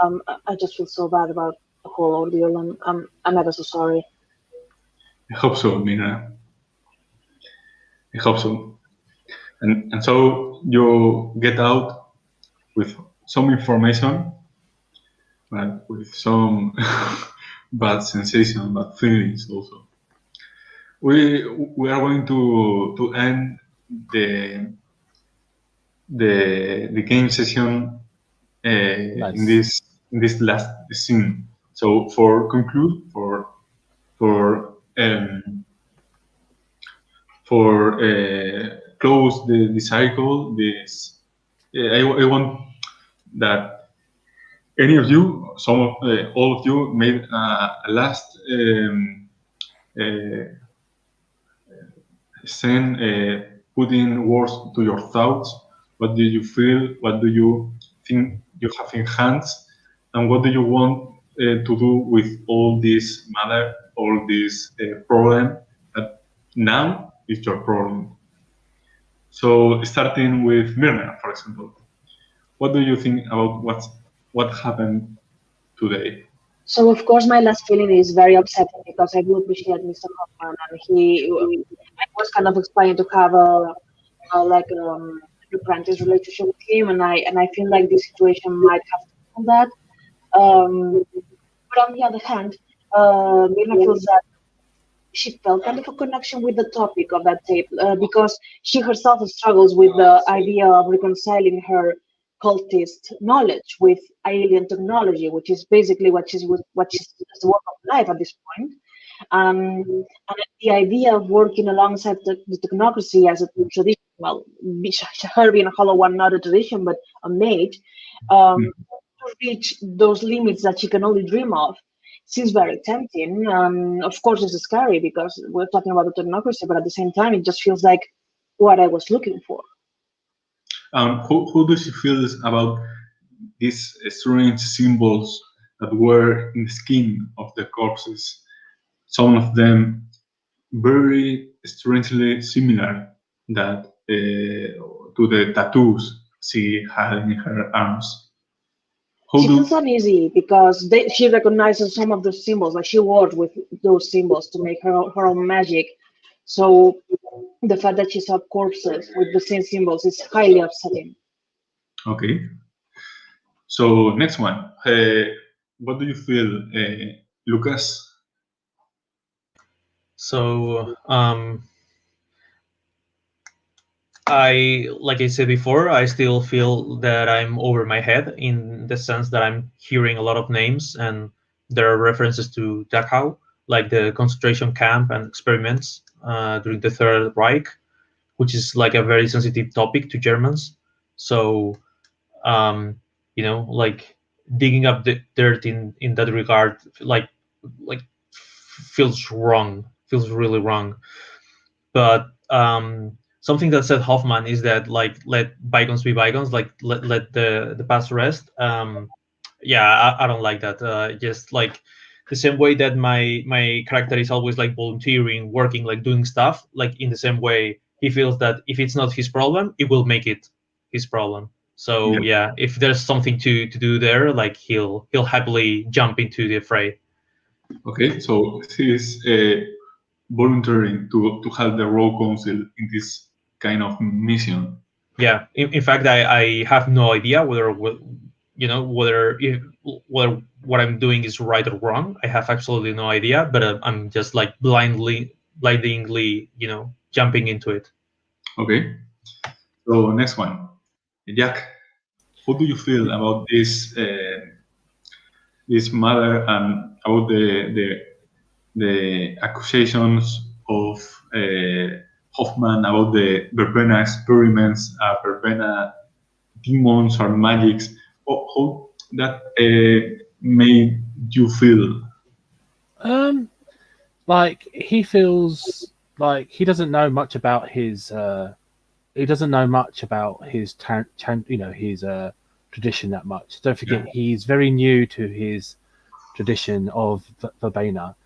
I just feel so bad about the whole ordeal, and I'm ever so sorry. I hope so, Mina. I hope so. And so you get out with some information, but with some bad sensation, bad feelings also. We are going to end the game session Nice. in this last scene. So for conclude close the cycle, this I want that any of you, all of you, made a last scene, putting words to your thoughts. What do you feel? What do you think you have in hands? And what do you want to do with all this matter, all this problem that now is your problem? So starting with Mirna, for example, what do you think about what happened today? So of course, my last feeling is very upsetting because I do appreciate Mr. Hoffman, and I was kind of expecting to have a apprentice relationship with him, and I feel like this situation might have done that. But on the other hand, Mirna feels that she felt kind of a connection with the topic of that tape because she herself struggles with the idea of reconciling her cultist knowledge with alien technology, which is basically what she's the work of life at this point. And the idea of working alongside the technocracy as a tradition, well, her being a Hollow One, not a tradition, but a mage, to reach those limits that she can only dream of, seems very tempting. Of course, it's scary because we're talking about the technocracy, but at the same time, it just feels like what I was looking for. Who do you feel about these strange symbols that were in the skin of the corpses? some of them very strangely similar that to the tattoos she had in her arms. She feels uneasy because she recognizes some of the symbols, like she worked with those symbols to make her own magic. So the fact that she saw corpses with the same symbols is highly upsetting. Okay. So next one. What do you feel, Lucas? So like I said before, I still feel that I'm over my head in the sense that I'm hearing a lot of names and there are references to Dachau, like the concentration camp and experiments during the Third Reich, which is like a very sensitive topic to Germans. So, like digging up the dirt in that regard, like feels wrong, feels really wrong. But something that said Hoffman is that like let bygones be bygones, like let the past rest. Yeah, I don't like that. Just like the same way that my character is always like volunteering, working, like doing stuff, like in the same way he feels that if it's not his problem, it will make it his problem. So yeah, if there's something to do there, like he'll happily jump into the fray. Okay, so he's volunteering to help the Royal Council in this kind of mission. Yeah, in fact, I have no idea whether whether what I'm doing is right or wrong. I have absolutely no idea, but I'm just like blindingly, jumping into it. Okay. So next one, Jack. How do you feel about this matter and about the accusations of Hoffman about the verbena experiments, verbena demons or magics? How that made you feel? Like he feels like he doesn't know much about his tradition that much. Don't forget, he's very new to his tradition of verbena.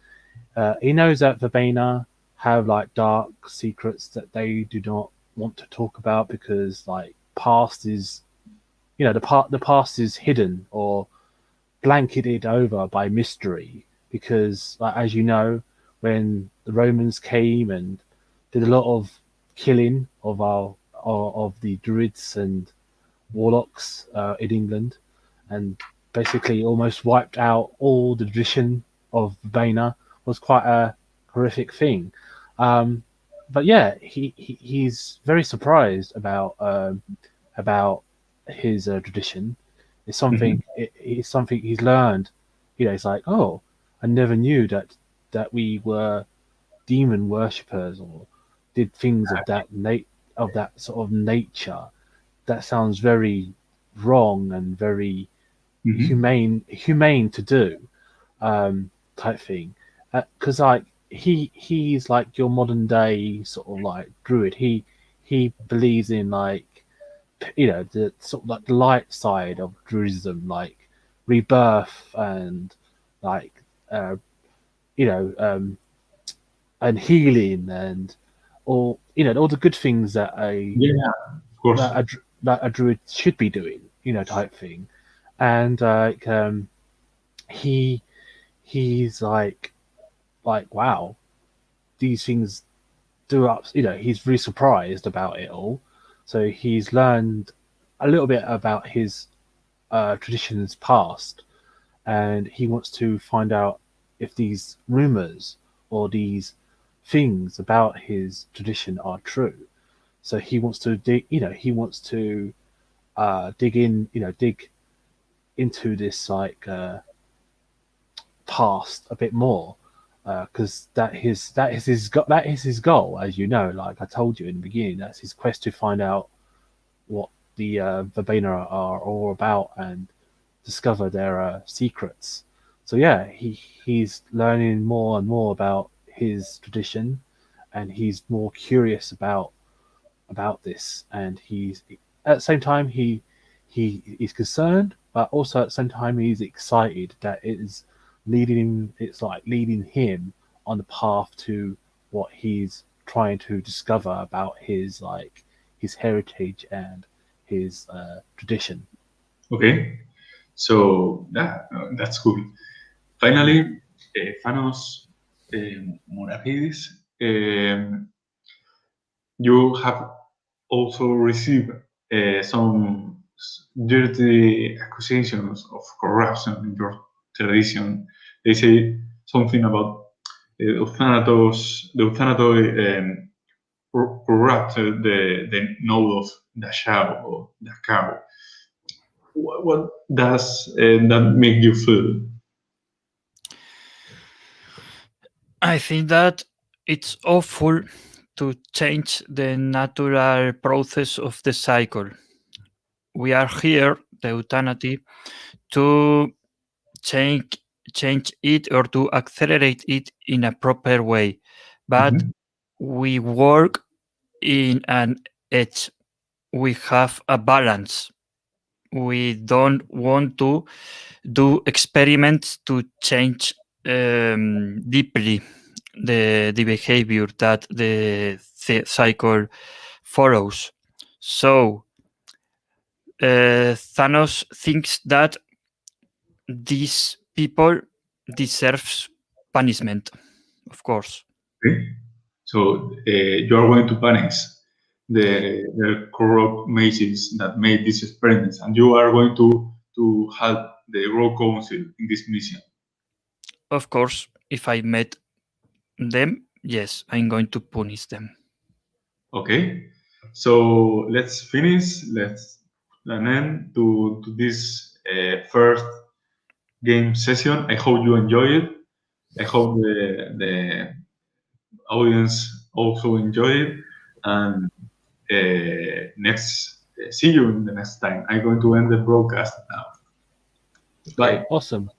He knows that verbena have like dark secrets that they do not want to talk about because like past is, the past is hidden or blanketed over by mystery because, like, as you know, when the Romans came and did a lot of killing of the druids and warlocks in England, and basically almost wiped out all the tradition of verbena, was quite a horrific thing. But yeah, he's very surprised about his tradition. It's something it's something he's learned. It's like, oh, I never knew that we were demon worshippers or did things of that sort of nature. That sounds very wrong and very humane to do, type thing. Because like he's like your modern day sort of like druid. He believes in like the sort of like the light side of druidism, like rebirth and like and healing and all all the good things that a druid should be doing, type thing. And he's like wow, these things do up. He's really surprised about it all. So he's learned a little bit about his traditions past, and he wants to find out if these rumors or these things about his tradition are true. So he wants to dig. He wants to dig into this like past a bit more, because that is his goal, as you know. Like I told you in the beginning, that's his quest to find out what the verbena are all about and discover their secrets. So yeah, he's learning more and more about his tradition, and he's more curious about this. And he's at the same time he is concerned, but also at the same time he's excited that it's like leading him on the path to what he's trying to discover about his heritage and his tradition. Okay, so that's cool. Finally, Thanos Moravidis, you have also received some dirty accusations of corruption in your tradition. They say something about the Uthanatoi corrupted the node of Dashao or Dakao. What does that make you feel? I think that it's awful to change the natural process of the cycle. We are here, the euthanaty, to change it or to accelerate it in a proper way. But we work in an edge. We have a balance. We don't want to do experiments to change deeply the behavior that the cycle follows. So Thanos thinks that these people deserves punishment, of course. Okay. So you are going to punish the corrupt mages that made these experiments, and you are going to help the Rogue Council in this mission. Of course, if I met them, yes, I'm going to punish them. Okay. So let's finish. Let's an end to this first game session. I hope you enjoy it. I hope the audience also enjoy it. And see you in the next time. I'm going to end the broadcast now. Bye. Awesome.